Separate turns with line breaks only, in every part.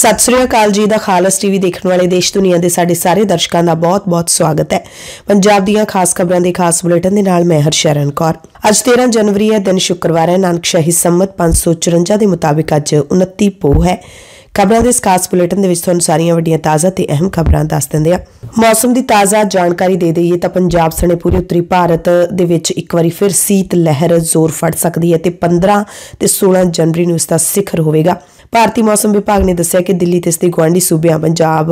सत श्री अकाल जी। दा खालस टीवी देखने वाले देश दुनिया के साडे सारे दर्शकों का बहुत बहुत स्वागत है। पंजाब दीयां खास खबरों के खास बुलेटिन दे नाल मैं हरशरण कौर। अज 13 जनवरी है, दिन शुक्रवार है। नानकशाही संमत 554 के मुताबिक अज 29 पोह है। खबरों के इस खास बुलेटिन दे तुहानूं सारियां वड्डियां ताज़ा ते अहम खबरां दस दिंदे आ। मौसम की ताज़ा जानकारी दे दईए तां पंजाब सने पूरे उत्तरी भारत दे विच एक बारी फिर सीत लहर जोर फड़ सकती है ते 15 ते 16 जनवरी नूं इसदा सिखर होवेगा। भारतीय मौसम विभाग ने दस्सिया कि दिल्ली ते इसदे गुआंढी सूबियां पंजाब,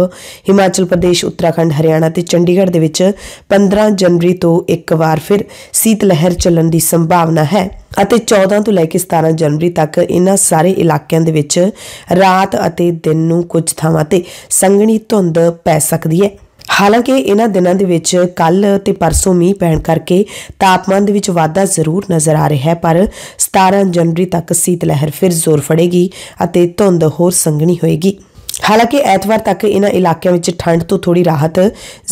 हिमाचल प्रदेश, उत्तराखंड, हरियाणा ते चंडीगढ़ दे विच 15 जनवरी तो एक बार फिर सीत लहर चलण की संभावना है ਅਤੇ 14 ਤੋਂ ਲੈ ਕੇ 17 ਜਨਵਰੀ ਤੱਕ ਇਹਨਾਂ ਸਾਰੇ ਇਲਾਕਿਆਂ ਦੇ ਵਿੱਚ ਰਾਤ ਅਤੇ ਦਿਨ ਨੂੰ ਕੁਝ ਥਾਵਾਂ ਤੇ ਸੰਘਣੀ ਧੁੰਦ ਪੈ ਸਕਦੀ ਹੈ। ਹਾਲਾਂਕਿ ਇਹਨਾਂ ਦਿਨਾਂ ਦੇ ਵਿੱਚ ਕੱਲ ਤੇ ਪਰਸੋਂ ਮੀਂਹ ਪੈਣ ਕਰਕੇ ਤਾਪਮਾਨ ਦੇ ਵਿੱਚ ਵਾਧਾ ਜ਼ਰੂਰ ਨਜ਼ਰ ਆ ਰਿਹਾ ਹੈ, ਪਰ 17 ਜਨਵਰੀ ਤੱਕ ਸੀਤ ਲਹਿਰ ਫਿਰ ਜ਼ੋਰ ਫੜੇਗੀ ਅਤੇ ਧੁੰਦ ਹੋਰ ਸੰਘਣੀ ਹੋਏਗੀ। हालांकि एतवार तक इन्हां इलाकों में ठंड तो थोड़ी राहत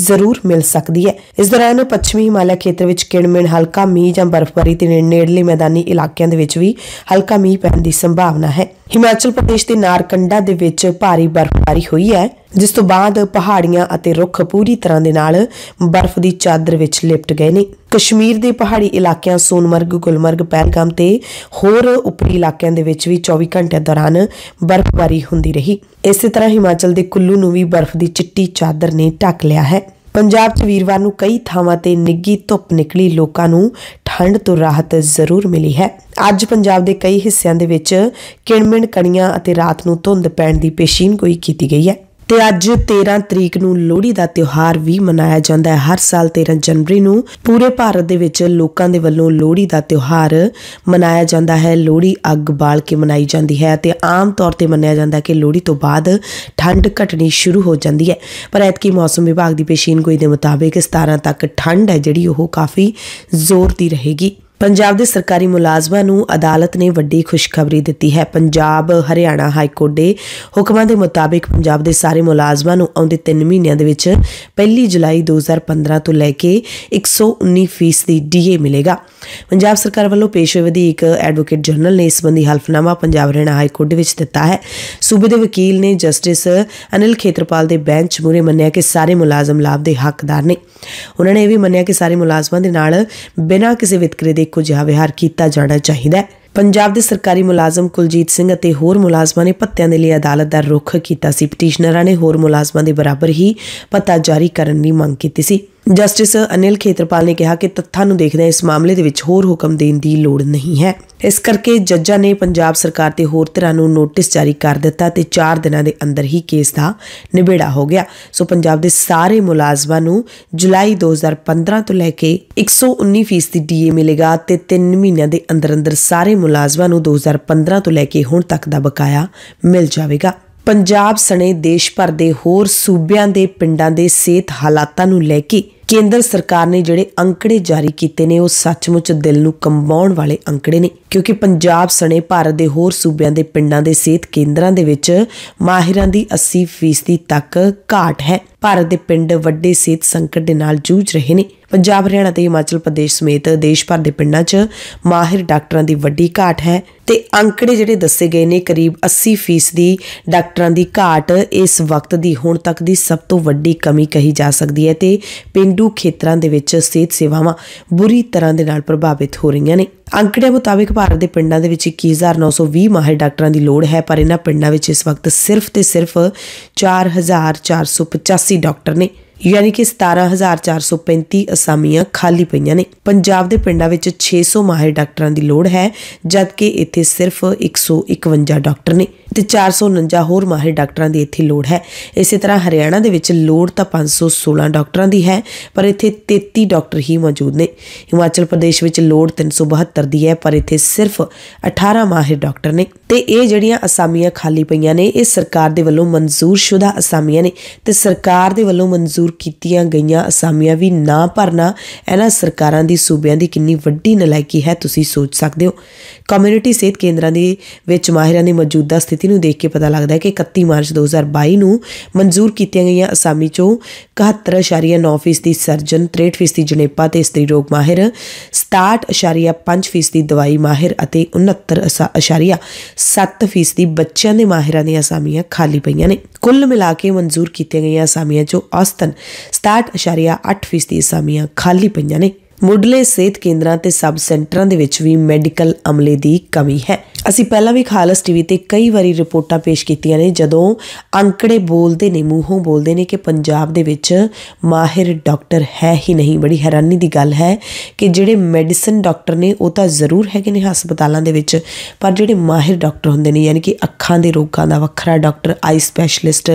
जरूर मिल सकती है। इस दौरान पश्चिमी हिमालय खेत्र में किणमिण हल्का मीह या बर्फबारी ते नेड़ले मैदानी इलाकों के भी हल्का मीह पैण की संभावना है। हिमाचल प्रदेश के नारकंडा दे विच भारी बर्फबारी हुई है, जिस तो बाद पहाड़ियां अते रुख पूरी तरह दे नाल बर्फ की चादर विच लिपट गए ने। कश्मीर के पहाड़ी इलाकों सोनमर्ग, गुलमर्ग, पहलगाम ते होर उपरी इलाकों दे विच भी 24 घंटे दौरान बर्फबारी हुंदी रही। इस तरह हिमाचल के कुल्लू नूं भी बर्फ की चिट्टी चादर ने ढक लिया है। पंजाब च वीरवार नूं कई थावां ते निੱਘੀ धुप निकली, लोकां नूं ठंड तो राहत जरूर मिली है। अज पंजाब के कई हिस्सों के विच किणमिण कणियां अते रात नूं धुंध पैण की पेशीनगोई की गई है। ते अज 13 तरीक नूं लोहड़ी का त्योहार भी मनाया जाता है। हर साल 13 जनवरी नूं पूरे भारत दे विच लोकां दे वल्लों लोहड़ी का त्योहार मनाया जाता है। लोहड़ी अग बाल के मनाई जाती है ते आम तौर पर मन्निया जाता है कि लोहड़ी तो बाद ठंड घटनी शुरू हो जाती है, पर ऐतकी मौसम विभाग की पेशीनगोई के मुताबिक 17 तक ठंड है जिहड़ी ओह काफ़ी जोर दी रहेगी। पंजाब के सरकारी मुलाजमां नूं अदालत ने वड्डी खुशखबरी दी है। पंजाब हरियाणा हाईकोर्ट के हुक्मां के मुताबिक पंजाब के सारे मुलाजमां नूं आउंदे 3 महीनों के विच 1 जुलाई 2015 तो लैके 119% DA मिलेगा। पंजाब सरकार वालों पेश होए वधीक एडवोकेट जनरल ने इस संबंधी हल्फनामा पंजाब हरियाणा हाईकोर्ट विच दिता है। सूबे के वकील ने जस्टिस अनिल खेत्रपाल के बैंच मूहरे मन्निया कि सारे मुलाजम लाभ के हकदार ने। उन्होंने यह भी मन्निया कि सारे मुलाजमां दे नाल बिना किसी वितकरे दे इक्को जिहा विहार किया जाना चाहिए। पंजाब के सरकारी मुलाजम कुलजीत सिंह अते होर मुलाजमां ने भत्तियां दे लई अदालत दा रुख कीता सी। पटिशनरां ने होर मुलाजमां दे बराबर ही भत्ता जारी करन दी मंग कीती सी। जस्टिस अनिल खेत्रपाल ने कहा कि तत्थां नूं देखदे इस मामले दे विच होर हुक्म देण दी लोड़ नहीं है। इस करके जज्जां ने पंजाब सरकार ते होर धिरां नूं नोटिस जारी कर दिता ते 4 दिनां दे अंदर ही केस दा निबेड़ा हो गया। सो पंजाब दे सारे मुलाजमां नूं जुलाई 2015 तो लैके 119% DA मिलेगा ते 3 महीनों के अंदर अंदर सारे मुलाजमां नूं 2015 तो लैके हुण तक दा बकाया मिल जाएगा। पंजाब सने देश भर के होर सूबियां दे पिंडां दे सेहत हालातां नूं लैके केंद्र सरकार ने जिहड़े अंकड़े जारी कीते ने वो सचमुच दिल नूं कंबाउण वाले अंकड़े ने, क्योंकि पंजाब सने भारत के होर सूबियां दे पिंडां दे सेहत केंद्रां दे विच माहिरां दी 80% तक घाट है। भारत के पिंड वड्डे सेहत संकट दे नाल जूझ रहे ने। पंजाब हरियाणा ते हिमाचल प्रदेश समेत देश भर के पिंडां च माहिर डॉक्टरां दी वड्डी घाट है ते अंकड़े जिहड़े दस्से गए ने करीब 80% डॉक्टरां दी घाट इस वक्त दी हुण तक दी सब तो वड्डी कमी कही जा सकती है ते पेंडू खेत्रां दे विच सेहत सेवावां बुरी तरह दे नाल प्रभावित हो रही ने। अंकड़े मुताबिक भारत के पिंडां दे विच 21,920 माहिर डॉक्टरां दी लोड़ है, पर इन्हां पिंडां विच इस वक्त सिर्फ ते सिर्फ 4,485 डॉक्टर ने, यानी कि 17,435 असामियां खाली पईयां ने। पंजाब के पिंडां विच 600 माहिर डॉक्टरां दी लोड़ है, जबकि इत्थे सिर्फ 151 डॉक्टर ने ते 449 होर माहिर डॉक्टरां दी इत्थे लोड़ है। इस तरह हरियाणा दे विच लोड़ तां 516 डॉक्टरां दी है, पर इत्थे 33 डॉक्टर ही मौजूद ने। हिमाचल प्रदेश विच लोड़ 372 दी है, पर इत्थे सिर्फ 18 माहिर डॉक्टर ने ते ये जिहड़ियां असामियां खाली पईयां ने ये सरकार दे वल्लों मंजूर शुदा असामियां ने ते सरकार दे वल्लों मंजूर कीतियां गईयां असामियां भी ना भरना इन्हां सरकारां दी सूबियां दी किन्नी वड्डी नलायकी है, तुसीं सोच सकदे हो। कम्यूनिटी सेहत केंद्रां दे विच माहिरां दी मौजूदा स्थिति ਨੂੰ देख के पता लगता है कि 31 मार्च 2022 ਨੂੰ मंजूर कीतियां गईयां असामी चों 71.9% सर्जन, 63% जनेपा ते इस्त्री रोग माहिर, 67.5% दवाई माहिर ਅਤੇ 69.7% ਬੱਚਿਆਂ ਦੇ ਮਾਹਿਰਾਂ ਦੀਆਂ ਅਸਾਮੀਆਂ ਖਾਲੀ ਪਈਆਂ ਨੇ। ਕੁੱਲ ਮਿਲਾ ਕੇ ਮਨਜ਼ੂਰ ਕੀਤੀਆਂ ਗਈਆਂ ਅਸਾਮੀਆਂ ਚੋਂ ਔਸਤਨ 67.8% ਅਸਾਮੀਆਂ ਖਾਲੀ ਪਈਆਂ ਨੇ। ਮੁੱਢਲੇ ਸਿਹਤ ਕੇਂਦਰਾਂ ਤੇ ਸਬ ਸੈਂਟਰਾਂ ਦੇ ਵਿੱਚ ਵੀ ਮੈਡੀਕਲ ਅਮਲੇ ਦੀ ਕਮੀ ਹੈ। ਅਸੀਂ ਪਹਿਲਾਂ ਵੀ ਖਾਲਸ ਟੀਵੀ ਤੇ ਕਈ ਵਾਰੀ ਰਿਪੋਰਟਾਂ ਪੇਸ਼ ਕੀਤੀਆਂ ਨੇ ਜਦੋਂ ਅੰਕੜੇ ਬੋਲਦੇ ਨੇ, ਮੂੰਹੋਂ ਬੋਲਦੇ ਨੇ ਕਿ ਪੰਜਾਬ ਦੇ ਵਿੱਚ ਮਾਹਿਰ ਡਾਕਟਰ ਹੈ ਹੀ ਨਹੀਂ। ਬੜੀ ਹੈਰਾਨੀ ਦੀ ਗੱਲ ਹੈ ਕਿ ਜਿਹੜੇ ਮੈਡੀਸਨ ਡਾਕਟਰ ਨੇ ਉਹ ਤਾਂ ਜ਼ਰੂਰ ਹੈਗੇ ਨੇ ਹਸਪਤਾਲਾਂ ਦੇ ਵਿੱਚ, ਪਰ ਜਿਹੜੇ ਮਾਹਿਰ ਡਾਕਟਰ ਹੁੰਦੇ ਨੇ ਯਾਨੀ ਕਿ ਅੱਖਾਂ ਦੇ ਰੋਗਾਂ ਦਾ ਵੱਖਰਾ ਡਾਕਟਰ, ਆਈ ਸਪੈਸ਼ਲਿਸਟ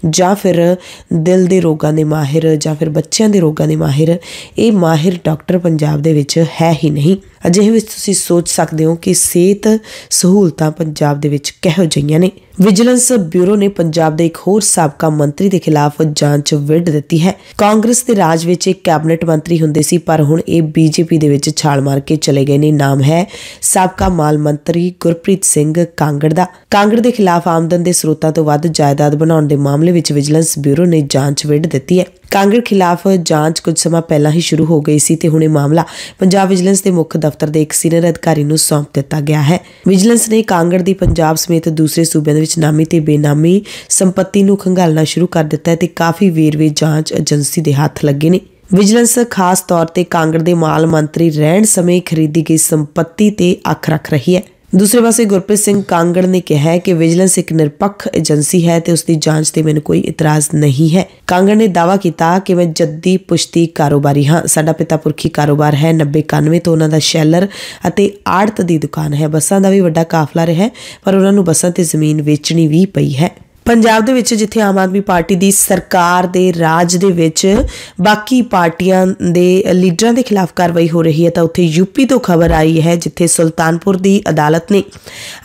ਜਾਂ ਫਿਰ ਦਿਲ ਦੇ ਰੋਗਾਂ ਦੇ ਮਾਹਿਰ ਜਾਂ ਫਿਰ ਬੱਚਿਆਂ ਦੇ ਰੋਗਾਂ ਦੇ ਮਾਹਿਰ, ਇਹ ਮਾਹਿਰ ਡਾਕਟਰ ਪੰਜਾਬ ਦੇ ਵਿੱਚ ਹੈ ਹੀ ਨਹੀਂ। ਅਜਿਹੇ ਵਿੱਚ ਤੁਸੀਂ ਸੋਚ ਸਕਦੇ ਹੋ ਕਿ ਸਿਹਤ ਸਹੂਲਤਾਂ ਪੰਜਾਬ ਦੇ ਵਿੱਚ ਕਿਹੋ ਜਿਹੀਆਂ ਨੇ। ਵਿਜੀਲੈਂਸ ਬਿਊਰੋ ਨੇ ਪੰਜਾਬ ਦੇ ਇੱਕ ਹੋਰ ਸਾਬਕਾ ਮੰਤਰੀ ਦੇ ਖਿਲਾਫ ਜਾਂਚ ਵਿੱਢ ਦਿੱਤੀ ਹੈ। ਕਾਂਗਰਸ ਦੇ ਰਾਜ ਵਿੱਚ ਇੱਕ ਕੈਬਨਿਟ ਮੰਤਰੀ ਹੁੰਦੇ ਸੀ, ਪਰ ਹੁਣ ਇਹ ਬੀਜੇਪੀ ਦੇ ਵਿੱਚ ਛਾਲ ਮਾਰ ਕੇ ਚਲੇ ਗਏ ਨੇ। ਨਾਮ ਹੈ ਸਾਬਕਾ ਮਾਲ ਮੰਤਰੀ ਗੁਰਪ੍ਰੀਤ ਸਿੰਘ ਕਾਂਗੜ ਦਾ। ਕਾਂਗੜ ਦੇ ਖਿਲਾਫ ਆਮਦਨ ਦੇ ਸਰੋਤਾਂ ਤੋਂ ਵੱਧ ਜਾਇਦਾਦ ਬਣਾਉਣ ਦੇ ਮਾਮਲੇ ਵਿੱਚ ਵਿਜੀਲੈਂਸ ਬਿਊਰੋ ਨੇ ਜਾਂਚ ਵਿੱਢ ਦਿੱਤੀ ਹੈ। ਕਾਂਗੜ ਖਿਲਾਫ ਜਾਂਚ ਕੁਝ ਸਮਾਂ ਪਹਿਲਾਂ ਹੀ ਸ਼ੁਰੂ ਹੋ ਗਈ ਸੀ ਤੇ ਹੁਣ ਇਹ ਮਾਮਲਾ ਪੰਜਾਬ ਵਿਜੀਲੈਂਸ ਦੇ ਮੁੱਖ ਦਫ਼ਤਰ ਦੇ ਇੱਕ ਸੀਨੀਅਰ ਅਧਿਕਾਰੀ ਨੂੰ ਸੌਂਪ ਦਿੱਤਾ ਗਿਆ ਹੈ। ਵਿਜੀਲੈਂਸ ਨੇ ਕਾਂਗੜ ਦੀ ਪੰਜਾਬ ਸਮੇਤ ਦੂਸਰੇ ਸੂਬਿਆਂ ਦੇ ਵਿੱਚ ਨਾਮੀ ਤੇ ਬੇਨਾਮੀ ਸੰਪत्ति ਨੂੰ ਖੰਗਾਲਣਾ ਸ਼ੁਰੂ ਕਰ ਦਿੱਤਾ ਹੈ ਤੇ ਕਾਫੀ ਵੇਰਵੇ ਜਾਂਚ ਏਜੰਸੀ ਦੇ ਹੱਥ ਲੱਗੇ ਨੇ। ਵਿਜੀਲੈਂਸ ਖਾਸ ਤੌਰ ਤੇ ਕਾਂਗੜ ਦੇ ਮਾਲ ਮੰਤਰੀ ਰਹਿਣ ਸਮੇਂ ਖਰੀਦੀ ਗਈ ਸੰਪत्ति ਤੇ ਅੱਖ ਰੱਖ ਰਹੀ ਹੈ। ਦੂਸਰੇ ਪਾਸੇ ਗੁਰਪ੍ਰੀਤ ਸਿੰਘ ਕਾਂਗੜ ਨੇ ਕਿਹਾ ਹੈ ਕਿ ਵਿਜੀਲੈਂਸ ਇੱਕ ਨਿਰਪੱਖ ਏਜੰਸੀ ਹੈ ਤੇ ਉਸ ਦੀ ਜਾਂਚ ਤੇ ਮੈਨੂੰ ਕੋਈ ਇਤਰਾਜ਼ ਨਹੀਂ ਹੈ। ਕਾਂਗੜ ਨੇ ਦਾਅਵਾ ਕੀਤਾ ਕਿ ਮੈਂ ਜੱਦੀ ਪੁਸ਼ਤੀ ਕਾਰੋਬਾਰੀ ਹਾਂ, ਸਾਡਾ ਪਿਤਾ ਪੁਰਖੀ ਕਾਰੋਬਾਰ ਹੈ। 90-91 ਤੋਂ ਉਹਨਾਂ ਦਾ ਸ਼ੈਲਰ ਅਤੇ ਆੜਤ ਦੀ ਦੁਕਾਨ ਹੈ। ਬੱਸਾਂ ਦਾ ਵੀ ਵੱਡਾ ਕਾਫਲਾ ਰਿਹਾ ਪਰ ਉਹਨਾਂ ਨੂੰ ਬੱਸਾਂ ਤੇ ਜ਼ਮੀਨ ਵੇਚਣੀ ਵੀ ਪਈ ਹੈ। ਪੰਜਾਬ ਦੇ ਵਿੱਚ ਜਿੱਥੇ ਆਮ ਆਦਮੀ ਪਾਰਟੀ ਦੀ ਸਰਕਾਰ ਦੇ ਰਾਜ ਦੇ ਵਿੱਚ ਬਾਕੀ ਪਾਰਟੀਆਂ ਦੇ ਲੀਡਰਾਂ ਦੇ ਖਿਲਾਫ ਕਾਰਵਾਈ ਹੋ ਰਹੀ ਹੈ, ਤਾਂ ਉੱਥੇ ਯੂਪੀ ਤੋਂ ਖਬਰ ਆਈ ਹੈ ਜਿੱਥੇ ਸੁਲਤਾਨਪੁਰ ਦੀ ਅਦਾਲਤ ਨੇ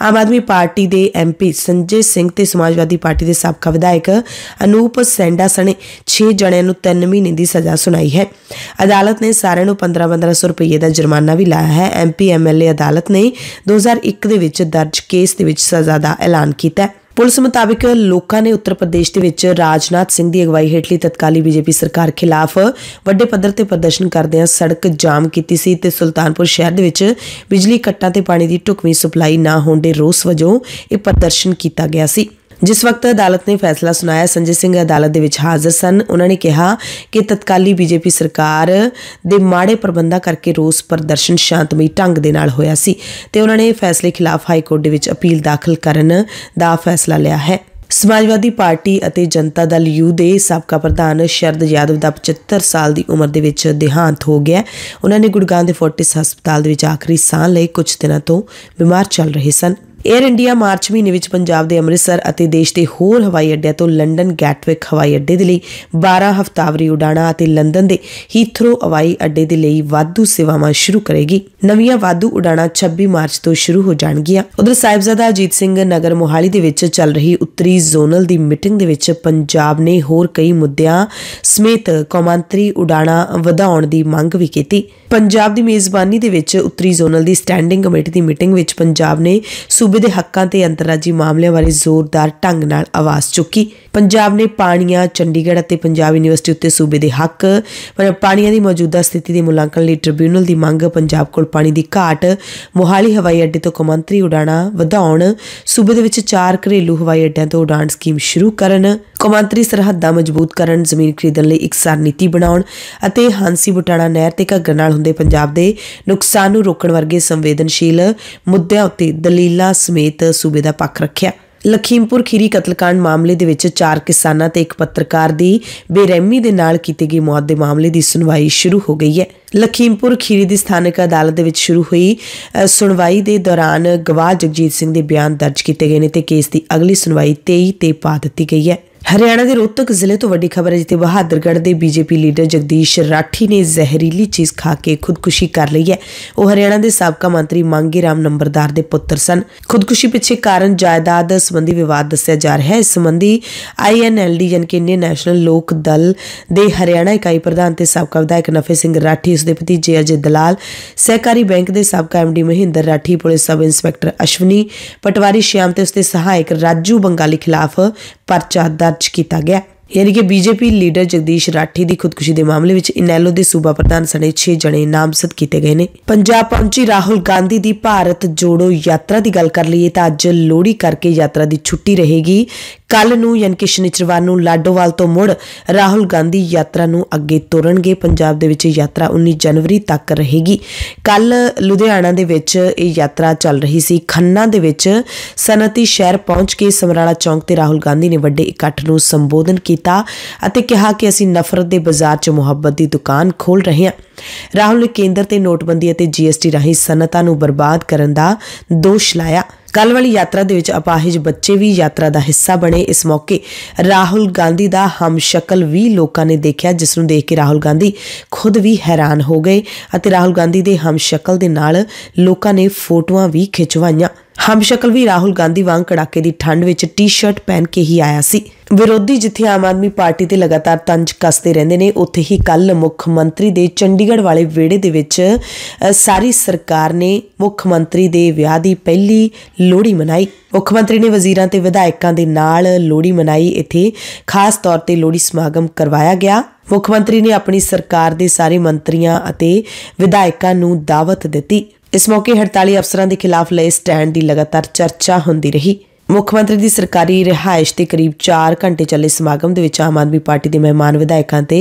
ਆਮ ਆਦਮੀ ਪਾਰਟੀ ਦੇ MP ਸੰਜੇ ਸਿੰਘ ਤੇ ਸਮਾਜਵਾਦੀ ਪਾਰਟੀ ਦੇ ਸਾਬਕਾ ਵਿਧਾਇਕ ਅਨੂਪ ਸੈਂਡਾ ਸਣੇ 6 ਜਣਿਆਂ ਨੂੰ 3 ਮਹੀਨੇ ਦੀ ਸਜ਼ਾ ਸੁਣਾਈ ਹੈ। ਅਦਾਲਤ ਨੇ ਸਾਰਿਆਂ ਨੂੰ 15-1500 ਰੁਪਏ ਦਾ ਜੁਰਮਾਨਾ ਵੀ ਲਾਇਆ ਹੈ। MP MLA ਅਦਾਲਤ ਨੇ 2001 ਦੇ ਵਿੱਚ ਦਰਜ ਕੇਸ ਦੇ ਵਿੱਚ ਸਜ਼ਾ ਦਾ ਐਲਾਨ ਕੀਤਾ ਹੈ। ਪੁਲਿਸ ਮੁਤਾਬਿਕ ਲੋਕਾਂ ਨੇ ਉੱਤਰ ਪ੍ਰਦੇਸ਼ ਦੇ ਵਿੱਚ ਰਾਜਨਾਥ ਸਿੰਘ ਦੀ ਅਗਵਾਈ ਹੇਠਲੀ ਤਤਕਾਲੀ ਬੀਜੇਪੀ ਸਰਕਾਰ ਖਿਲਾਫ ਵੱਡੇ ਪੱਧਰ ਤੇ ਪ੍ਰਦਰਸ਼ਨ ਕਰਦਿਆਂ ਸੜਕ ਜਾਮ ਕੀਤੀ ਸੀ ਤੇ ਸੁਲਤਾਨਪੁਰ ਸ਼ਹਿਰ ਦੇ ਵਿੱਚ ਬਿਜਲੀ ਕੱਟਾਂ ਤੇ ਪਾਣੀ ਦੀ ਢੁਕਵੀਂ ਸਪਲਾਈ ਨਾ ਹੋਣ ਦੇ ਰੋਸ ਵਜੋਂ ਇਹ ਪ੍ਰਦਰਸ਼ਨ ਕੀਤਾ ਗਿਆ ਸੀ। ਜਿਸ ਵਕਤ ਅਦਾਲਤ ਨੇ ਫੈਸਲਾ ਸੁਣਾਇਆ, ਸੰਜੇ ਸਿੰਘ ਅਦਾਲਤ ਦੇ ਵਿੱਚ ਹਾਜ਼ਰ ਸਨ। ਉਹਨਾਂ ਨੇ ਕਿਹਾ ਕਿ ਤਤਕਾਲੀ ਬੀਜੇਪੀ ਸਰਕਾਰ ਦੇ ਮਾੜੇ ਪ੍ਰਬੰਧਾਂ ਕਰਕੇ ਰੋਸ ਪ੍ਰਦਰਸ਼ਨ ਸ਼ਾਂਤਮਈ ਢੰਗ ਦੇ ਨਾਲ ਹੋਇਆ ਸੀ ਤੇ ਉਹਨਾਂ ਨੇ ਫੈਸਲੇ ਖਿਲਾਫ ਹਾਈ ਕੋਰਟ ਦੇ ਵਿੱਚ ਅਪੀਲ ਦਾਖਲ ਕਰਨ ਦਾ ਫੈਸਲਾ ਲਿਆ ਹੈ। ਸਮਾਜਵਾਦੀ ਪਾਰਟੀ ਅਤੇ ਜਨਤਾ ਦਲ ਯੂ ਦੇ ਸਾਬਕਾ ਪ੍ਰਧਾਨ ਸ਼ਰਦ ਯਾਦਵ ਦਾ 75 ਸਾਲ ਦੀ ਉਮਰ ਦੇ ਵਿੱਚ ਦੇਹਾਂਤ ਹੋ ਗਿਆ। ਉਹਨਾਂ ਨੇ ਗੁੜਗਾਉਂ ਦੇ ਫੋਰਟਿਸ ਹਸਪਤਾਲ ਦੇ ਵਿੱਚ ਆਖਰੀ ਸਾਹ ਲਈ ਕੁਝ ਦਿਨਾਂ ਤੋਂ ਬਿਮਾਰ ਚੱਲ ਰਹੇ ਸਨ। ਏਅਰ ਇੰਡੀਆ ਮਾਰਚ ਮਹੀਨੇ ਵਿੱਚ ਪੰਜਾਬ ਦੇ ਅੰਮ੍ਰਿਤਸਰ ਅਤੇ ਦੇਸ਼ ਦੇ ਹੋਰ ਹਵਾਈ ਅੱਡਿਆਂ ਤੋਂ ਲੰਡਨ ਗੈਟਵਿਕ ਹਵਾਈ ਅੱਡੇ ਦੇ ਲਈ 12 ਹਫ਼ਤਾਵਾਰੀ ਉਡਾਣਾਂ ਅਤੇ ਲੰਡਨ ਦੇ ਹੀਥਰੋ ਹਵਾਈ ਅੱਡੇ ਦੇ ਲਈ ਵਾਧੂ ਸੇਵਾਵਾਂ ਸ਼ੁਰੂ ਕਰੇਗੀ। ਨਵੀਆਂ ਵਾਧੂ ਉਡਾਣਾਂ 26 ਮਾਰਚ ਤੋਂ ਸ਼ੁਰੂ ਹੋ ਜਾਣਗੀਆਂ। ਉਧਰ ਸਾਹਿਬਜ਼ਾਦਾ ਅਜੀਤ ਸਿੰਘ ਨਗਰ ਮੋਹਾਲੀ ਦੇ ਵਿੱਚ ਚੱਲ ਰਹੀ ਉੱਤਰੀ ਜ਼ੋਨਲ ਦੀ ਮੀਟਿੰਗ ਦੇ ਵਿੱਚ ਪੰਜਾਬ ਨੇ ਹੋਰ ਕਈ ਮੁੱਦਿਆਂ ਸਮੇਤ ਕੌਮਾਂਤਰੀ ਉਡਾਣਾਂ ਵਧਾਉਣ ਦੀ ਮੰਗ ਵੀ ਕੀਤੀ। ਪੰਜਾਬ ਦੀ ਮੇਜ਼ਬਾਨੀ ਦੇ ਵਿੱਚ ਉੱਤਰੀ ਜ਼ੋਨਲ ਦੀ ਸਟੈਂਡਿੰਗ ਕਮੇਟੀ ਦੀ ਮੀਟਿੰਗ ਵਿੱਚ ਪੰਜਾਬ ਨੇ ਸੂਬੇ ਦੇ ਹੱਕਾਂ ਤੇ ਅੰਤਰਰਾਜੀ ਮਾਮਲਿਆਂ ਬਾਰੇ ਜ਼ੋਰਦਾਰ ਢੰਗ ਨਾਲ ਆਵਾਜ਼ ਚੁੱਕੀ। ਪੰਜਾਬ ਨੇ ਪਾਣੀਆਂ, ਚੰਡੀਗੜ੍ਹ ਅਤੇ ਪੰਜਾਬ ਯੂਨੀਵਰਸਿਟੀ ਉੱਤੇ ਸੂਬੇ ਦੇ ਹੱਕ, ਪਾਣੀਆਂ ਦੀ ਮੌਜੂਦਾ ਸਥਿਤੀ ਦੇ ਮੁਲਾਂਕਣ ਲਈ ਟ੍ਰਿਬਿਊਨਲ ਦੀ ਮੰਗ, ਪੰਜਾਬ ਕੋਲ ਪਾਣੀ ਦੀ ਘਾਟ, ਮੋਹਾਲੀ ਹਵਾਈ ਅੱਡੇ ਤੋਂ ਕੌਮਾਂਤਰੀ ਉਡਾਣਾਂ ਵਧਾਉਣ, ਸੂਬੇ ਦੇ ਵਿੱਚ 4 ਘਰੇਲੂ ਹਵਾਈ ਅੱਡਿਆਂ ਤੋਂ ਉਡਾਣ ਸਕੀਮ ਸ਼ੁਰੂ ਕਰਨ, ਕੌਮਾਂਤਰੀ ਸਰਹੱਦਾਂ ਮਜ਼ਬੂਤ ਕਰਨ, ਜ਼ਮੀਨ ਖਰੀਦਣ ਲਈ ਇਕਸਾਰ ਨੀਤੀ ਬਣਾਉਣ ਅਤੇ ਹਾਂਸੀ ਬੁਟਾਣਾ ਨਹਿਰ ਤੇ ਘੱਗਰ ਨਾਲ ਹੁੰਦੇ ਪੰਜਾਬ ਦੇ ਨੁਕਸਾਨ ਨੂੰ ਰੋਕਣ ਵਰਗੇ ਸੰਵੇਦਨਸ਼ੀਲ ਮੁੱਦਿਆਂ ਉੱਤੇ ਦਲੀਲਾਂ ਸਮੇਤ ਸੂਬੇ ਦਾ ਪੱਖ ਰੱਖਿਆ। ਲਖੀਮਪੁਰ ਖੀਰੀ ਕਤਲकांड ਮਾਮਲੇ ਦੇ ਵਿੱਚ 4 ਕਿਸਾਨਾਂ ਤੇ ਇੱਕ ਪੱਤਰਕਾਰ ਦੀ ਬੇਰਹਿਮੀ ਦੇ ਨਾਲ ਕੀਤੀ ਗਈ ਮੌਤ ਦੇ ਮਾਮਲੇ ਦੀ ਸੁਣਵਾਈ ਸ਼ੁਰੂ ਹੋ ਗਈ ਹੈ। ਲਖੀਮਪੁਰ ਖੀਰੀ ਦੀ ਸਥਾਨਕ ਅਦਾਲਤ ਦੇ ਵਿੱਚ ਸ਼ੁਰੂ ਹੋਈ ਸੁਣਵਾਈ ਦੇ ਦੌਰਾਨ ਗਵਾਹ ਜਗਜੀਤ ਸਿੰਘ ਦੇ ਬਿਆਨ ਦਰਜ ਕੀਤੇ ਗਏ ਨੇ ਤੇ ਕੇਸ ਦੀ ਅਗਲੀ ਸੁਣਵਾਈ 23 ਤੇ ਪਾ ਦਿੱਤੀ ਗਈ ਹੈ। हरियाणा के रोहतक जिले तो वड्डी खबर है जिथे बहादुरगढ़ के बीजेपी लीडर जगदीश राठी ने जहरीली चीज़ खा के खुदकुशी कर ली है। वह हरियाणा के साबका मंत्री मांगे राम नंबरदार के पुत्र सन। खुदकुशी पिछे कारण जायदाद संबंधी विवाद दस्या जा रहा है। इस संबंधी INLD यानी कि इंडियन नैशनल लोक दल के हरियाणा इकाई प्रधान ते साबका विधायक नफे सिंह राठी, उसके भतीजे अजय दलाल, सहकारी बैंक के साबका MD Mahendra Rathi, police sub inspector Ashwani Patwari Shyam ते उसके सहायक राजू बंगाली खिलाफ परचा दर्ज किया गया। यानी कि बीजेपी लीडर जगदीश राठी की खुदकुशी के मामले में इनैलो के सूबा प्रधान सने 6 जने नामजद किए गए हैं। पंजाब पहुंची राहुल गांधी की भारत जोड़ो यात्रा की गल कर लीए तो अज लोहड़ी करके यात्रा की छुट्टी रहेगी। कल नूं यानी कि शनिचरवार नूं लाडोवाल तो मुड़ राहुल गांधी यात्रा नूं अगे तुरनगे। पंजाब दे विच यात्रा 19 जनवरी तक रहेगी। कल लुधियाना दे विच ये यात्रा चल रही सी। खन्ना दे विच सनअती शहर पहुंच के समराला चौंक ते राहुल गांधी ने वड्डे इकट्ठ नूं संबोधन किया अते कहा कि असीं नफरत दे बाजार च मुहब्बत की दुकान खोल रहे हैं। राहुल ने केंद्र ते नोटबंदी अते GST राही सनअतां नूं बर्बाद करन दा दोष लाया। कल वाली यात्रा दे विच अपाहिज बच्चे भी यात्रा का हिस्सा बने। इस मौके राहुल गांधी का हमशकल भी लोगों ने देखा, जिसनूं देख के राहुल गांधी खुद भी हैरान हो गए अते राहुल गांधी के हमशकल दे नाल लोगों ने फोटोआं भी खिंचवाईयां। हमशकल भी राहुल गांधी वांग कड़ाके की ठंड में टी-शर्ट पहन के ही आया सी। विरोधी जिथे आम आदमी पार्टी ते लगातार तंज कसते रहंदे ने, उत्थे ही कल मुख मंत्री दे चंडीगढ़ वाले वेड़े दे विच सारी सरकार ने मुख मंत्री दे विआह दी पहली लोहड़ी मनाई। मुख मंत्री ने वजीरां ते विधायकां दे नाल लोहड़ी मनाई। इत्थे खास तौर ते लोहड़ी समागम करवाया गया। मुख मंत्री ने अपनी सरकार दे सारे मंत्रियां अते विधायकां नूं दावत दित्ती। इस मौके हड़ताली अफसरां दे खिलाफ लए स्टैंड की लगातार चर्चा होंदी रही। मुख्यमंत्री की सरकारी रिहायश के करीब 4 घंटे चले समागम दे विच आम आदमी पार्टी के मेहमान विधायकों ते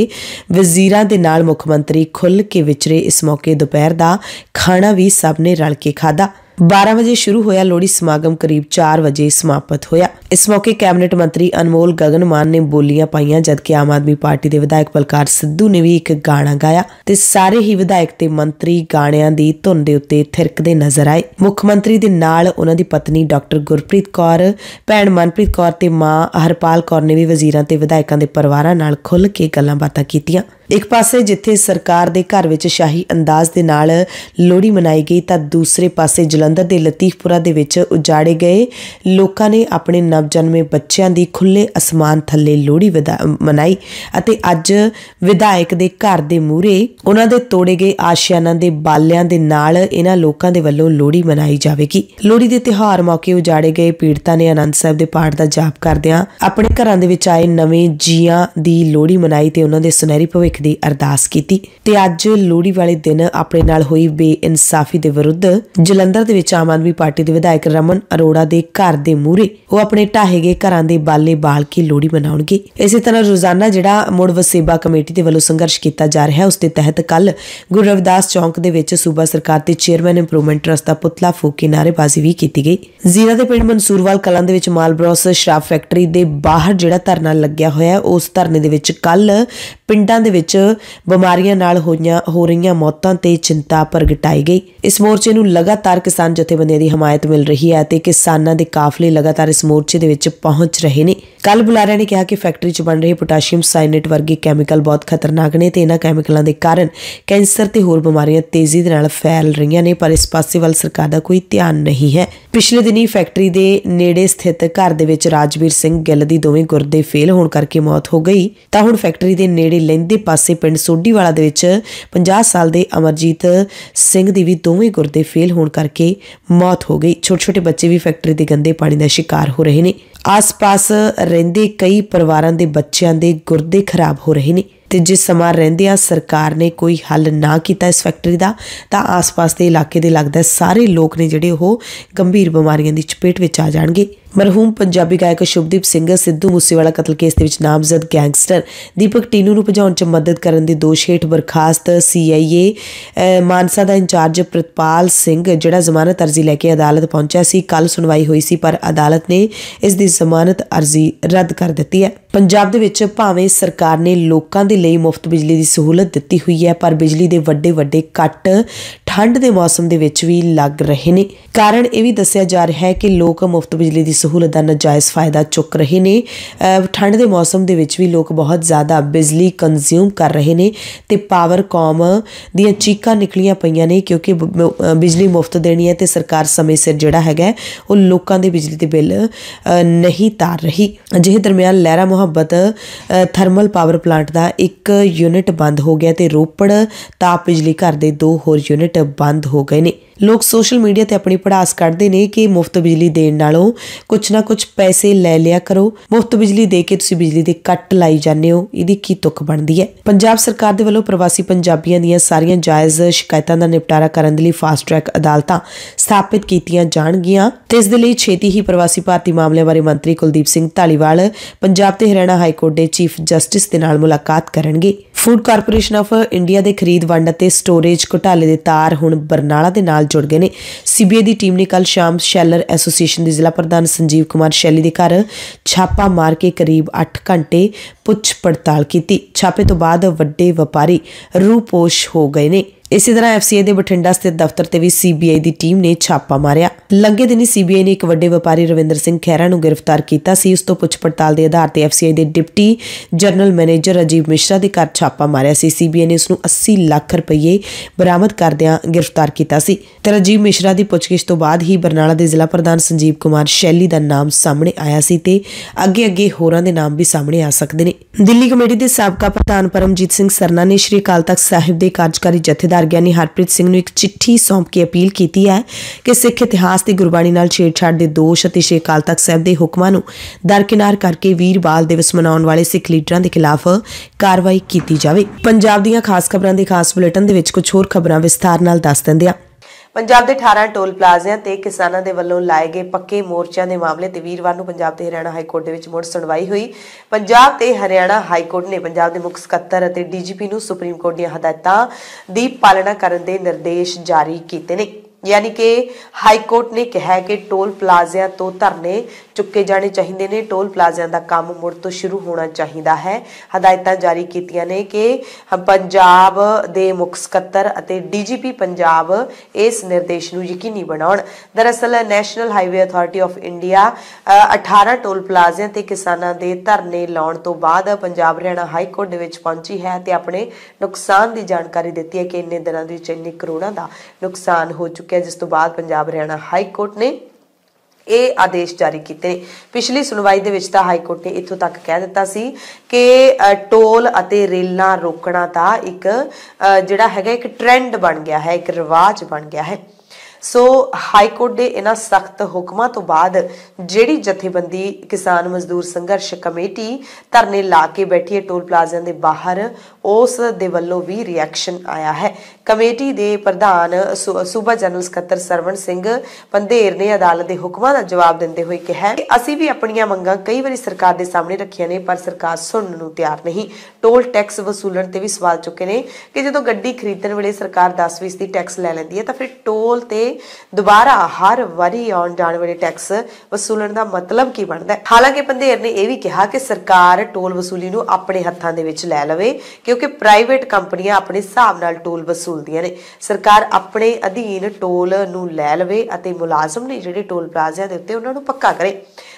वजीरां दे नाल मुख्यमंत्री खुल के विचरे। इस मौके दोपहर का खाना भी सब ने रल के खाधा। 12 बजे शुरू होया लोहड़ी समागम करीब 4 बजे समाप्त होया। इस मौके कैबिनेट मंत्री अनमोल गगन मान ने बोलियां पाईयां, जबकि आम आदमी पार्टी के विधायक बलकार सिद्धू ने भी एक गाना गाया ते सारे ही विधायक ते मंत्री गाणियां दी धुन दे उत्ते थिरकदे नजर आए। मुख्यमंत्री दे नाल उन्हां दी पत्नी डॉक्टर गुरप्रीत कौर, भैण मनप्रीत कौर ते मां हरपाल कौर ने भी वजीरां ते विधायकां दे परिवारां नाल खुल के गल्लां बातां कीतियां। एक पासे जिथे सरकार दे घर विच शाही अंदाज दे नाल लोहड़ी मनाई गई तां दूसरे पासे जलंधर दे लतीफपुरा दे विच उजाड़े गए लोकां ने अपने नवजन्मे बच्चों की खुले आसमान थल्ले लोहड़ी मनाई अते अज विधायक दे घर दे मूहरे उन्हां दे तोड़े गए आशियाना दे बालियां दे नाल इन्हां लोकां दे वल्लों लोहड़ी मनाई जावेगी। लोहड़ी दे त्योहार मौके उजाड़े गए पीड़तां ने आनंद साहिब दे पाठ दा जाप करदिआं अपने घरां दे विच आए नवें जीआं दी लोहड़ी मनाई ते उन्हां दे सुनहरी भविख दी अरदास कीती। ते अज लोहड़ी वाले दिन अपने नाल होई बेइंसाफी दे विरुद्ध जलंधर दे विच आम आदमी पार्टी दे विधायक रमन अरोड़ा दे घर दे मूहरे वो अपने ढाहे गए घरां दे बाले बाल के लोहड़ी मनाउणगे। इसी तरह रोजाना जिहड़ा मुड़ वसेबा कमेटी दे वल्लों संघर्ष किया जा रहा है, उस दे तहत कल गुरु रविदास चौंक दे विच सूबा सरकार ते चेयरमैन इंप्रूवमेंट ट्रस्ट दा पुतला फूक के नारेबाजी भी की गई। जीरा दे पिंड मंसूरवाल कलां दे विच मालब्रॉस शराब फैक्टरी दे बाहर जिहड़ा धरना लग्या होया है, उस धरने दे विच कल पिंडां दे विच बीमारियां नाल हो रही मौतां ते चिंता प्रगटाई गई। इस मोर्चे नूं लगातार किसान जथेबंदियां दी हमायत मिल रही है ते किसानां दे काफले लगातार इस मोर्चे दे विच पहुंच रहे ने। कल बुलारिया ने कहा कि फैक्टरी च बन रहे पोटाशियम साइनेट वर्गे कैमिकल बहुत खतरनाक ने ते इन्हां कैमिकलां दे कारण कैंसर ते होर बीमारियां तेजी दे नाल फैल रही ने, पर इस पासे वल सरकार दा कोई ध्यान नहीं है। पिछले दिनी फैक्टरी दे नेड़े स्थित घर दे विच राजवीर सिंह गिल दी दोवें गुर्दे फेल होण करके मौत हो गई तां हुण फैक्टरी दे नेड़े लैंदे पासे पिंड सोढीवाला दे विच 50 साल दे अमरजीत सिंह दी भी दोवें गुर्दे फेल होण करके मौत हो गई। छोटे छोटे बच्चे भी फैक्टरी दे गंदे पानी दा शिकार हो रहे ने। आस पास रहिंदे कई परिवारां दे बच्चिआं दे गुर्दे खराब हो रहे ने ते जिस समा रहिंदिआं सरकार ने कोई हल ना किया इस फैक्टरी का तां आस पास के इलाके दे लगदा सारे लोग ने जिहड़े ओह गंभीर बीमारियां दी चपेट विच आ जाणगे। मरहूम पंजाबी गायक शुभदीप सिंह सिद्धू मूसेवाला कतल केस दे विच नामजद गैंगस्टर दीपक टीनू नूं भजाउण च मदद करन दे दोष हेठ बरखास्त CIA मानसा दा इंचार्ज प्रतपाल सिंह जिहड़ा जमानत अर्जी लैके अदालत पहुंचा सी, कल सुनवाई हुई सी पर अदालत ने इस दी जमानत अर्जी रद्द कर दित्ती है। पंजाब दे विच भावें सरकार ने लोकां दे लई मुफ्त बिजली की सहूलत दित्ती हुई है, पर बिजली के वड्डे वड्डे कट ठंड के मौसम के विच भी लग रहे ने। कारण ये भी दस्सिया जा रहा है कि लोग मुफ्त बिजली की सहूलत का नजायज़ फायदा चुक रहे ने। ठंड के मौसम के विच भी लोग बहुत ज़्यादा बिजली कंज्यूम कर रहे ने ते पावरकॉम दियां चीकां निकलियां पईयां ने, क्योंकि बिजली मुफ्त देनी है तो सरकार समय सिर जिहड़ा हैगा वो लोगों के बिजली के बिल नहीं तार रही। अजिहे दरम्यान लहरा मुहब्बत थर्मल पावर प्लांट का एक यूनिट बंद हो गया तो रोपड़ ताप बिजली घर के 2 होर यूनिट बंद हो गए ने। लोग सोशल मीडिया ते अपनी पड़ास कढ़ते हैं कि मुफ्त बिजली देण नालों कुछ ना कुछ पैसे ले लिया करो, मुफ्त बिजली दे के तुसीं बिजली दे कट लाई जाने हो, इहदी की तुक बनदी है। पंजाब सरकार दे वल्लों प्रवासी पंजाबियों दीयां सारियां जायज़ शिकायतां दा निपटारा करन दे लई फास्ट ट्रैक अदालतां स्थापित कीतियां जाणगीआं ते इस दे लई छेती ही प्रवासी भारती मामलिਆਂ बारे मंत्री कुलदीप सिंह धालीवाल पंजाब ते हरियाणा हाई कोर्ट दे चीफ जस्टिस दे नाल मुलाकात करनगे। फूड कारपोरेशन ऑफ इंडिया के खरीद वंड ते स्टोरेज घोटाले के तार हुण बरनाला दे नाल जुड़ गए ने। सीबीआई की टीम ने कल शाम शैलर एसोसीएशन के जिला प्रधान संजीव कुमार शैली के घर छापा मार के करीब 8 घंटे पुछ पड़ताल की। छापे तो बाद वड्डे व्यापारी रूपोश हो गए ने। इसी तरह एफसीआई के बठिंडा स्थित दफ्तर से भी सीबीआई की टीम ने छापा मारिया। लंघे दिन सीबीआई ने एक वड्डे व्यापारी रविंदर सिंह खैरा नूं गिरफ्तार किया सी। उस तो पुछ पड़ताल के आधार पर एफसीआई के deputy general manager Rajeev Mishra के घर छापा मारिया सी। सीबीआई ने उसनूं 80 लाख रुपये बरामद करदिआं गिरफ्तार किया सी ते राजीव मिश्रा की पुछगिछ तो बाद ही बरनाला के जिला प्रधान संजीव कुमार शैली का नाम सामने आया सी ते अगे अगे होरां दे नाम भी सामने आ सकते हैं। दिल्ली कमेटी के साबका प्रधान परमजीत सिंह सरना ने श्री अकाल तख्त साहिब के कार्यकारी जथेदार ज्ञानी हरप्रीत सिंह नूं एक चिट्ठी सौंप के अपील की है कि सिख इतिहास की गुरबाणी नाल छेड़छाड़ के दोष और श्री अकाल तख्त साहिब के हुक्मां नूं दरकिनार करके वीर बाल दिवस मनाउण वाले सिख लीडरां के खिलाफ कार्रवाई की जाए। पंजाब दीयां खास खबरां दे खास बुलेटिन दे विच कुछ होर खबरां विस्तार नाल दस दिंदे आ। पंजाब के 18 टोल प्लाजिਆਂ ते किसानां दे वल्लों लाए गए पक्के मोर्चों के मामले ते वीरवार नूं पंजाब ते हरियाणा हाई कोर्ट दे विच मुड़ सुनवाई हुई। पंजाब ते हरियाणा हाई कोर्ट ने पंजाब के मुख सकत्तर अते डीजीपी नूं सुप्रीम कोर्ट दी हदायतां दी पालना करन दे निर्देश जारी कीते ने। यानी कि हाई कोर्ट ने कहा है कि टोल प्लाजिਆਂ तो धरने चुके जाने चाहिए ने, टोल प्लाजिਆਂ का काम मुड़ तो शुरू होना चाहिए है। हदायतां जारी कीतियां ने कि पंजाब दे मुख सकत्तर अते डीजीपी पंजाब इस निर्देश नूं यकीनी बनाउण। दरअसल national highway authority of India 18 toll प्लाजिਆਂ ते किसानां दे धरने लाउण तो बाद पंजाब हरियाणा हाई कोर्ट दे विच पहुंची है ते अपने नुकसान की जानकारी दी है कि इन्ने दिनां दे विच इन्ने करोड़ां दा नुकसान हो चुका है, जिस तो बाद पंजाब हरियाणा हाई कोर्ट ने ये आदेश जारी किए। पिछली सुनवाई दे विच तां हाई कोर्ट ने इत्थों तक कह दिता सी कि टोल अते रेलां रोकना तां एक जिहड़ा हैगा एक ट्रेंड बन गया है, एक रिवाज बन गया है। सो हाई कोर्ट के इन्हां सख्त हुक्मां तो बाद जिहड़ी जथेबंदी किसान मजदूर संघर्ष कमेटी धरने ला के बैठी है टोल प्लाजिਆਂ के बाहर, उस दे वल्लों भी रिएक्शन आया है। कमेटी के प्रधान सूबा जनरल सकत्तर सरवण सिंह पंधेर ने अदालत के हुक्मां का जवाब देंदे हुए कहा कि असीं भी अपनियां मंगां कई बारी सरकार के सामने रखियां ने, पर सरकार सुनण नूं तैयार नहीं। टोल टैक्स वसूलण ते भी सवाल चुके ने कि जदों गड्डी खरीदण वेले सरकार 10% टैक्स लै लैंदी है तां फिर टोल ते दोबारा हर वारी आउण जाण वाले टैक्स वसूलण दा मतलब की बनदा है। हालांकि पंधेर ने यह भी कहा कि सरकार टोल वसूली नूं अपने हत्थां दे विच लै लवे, क्योंकि प्राइवेट कंपनियां अपने हिसाब नाल टोल वसूलदियां ने। सरकार अपने अधीन टोल नूं लै लवे अते मुलाजम ने जिहड़े टोल प्लाजिਆਂ दे उत्ते उन्हां नूं पक्का करे।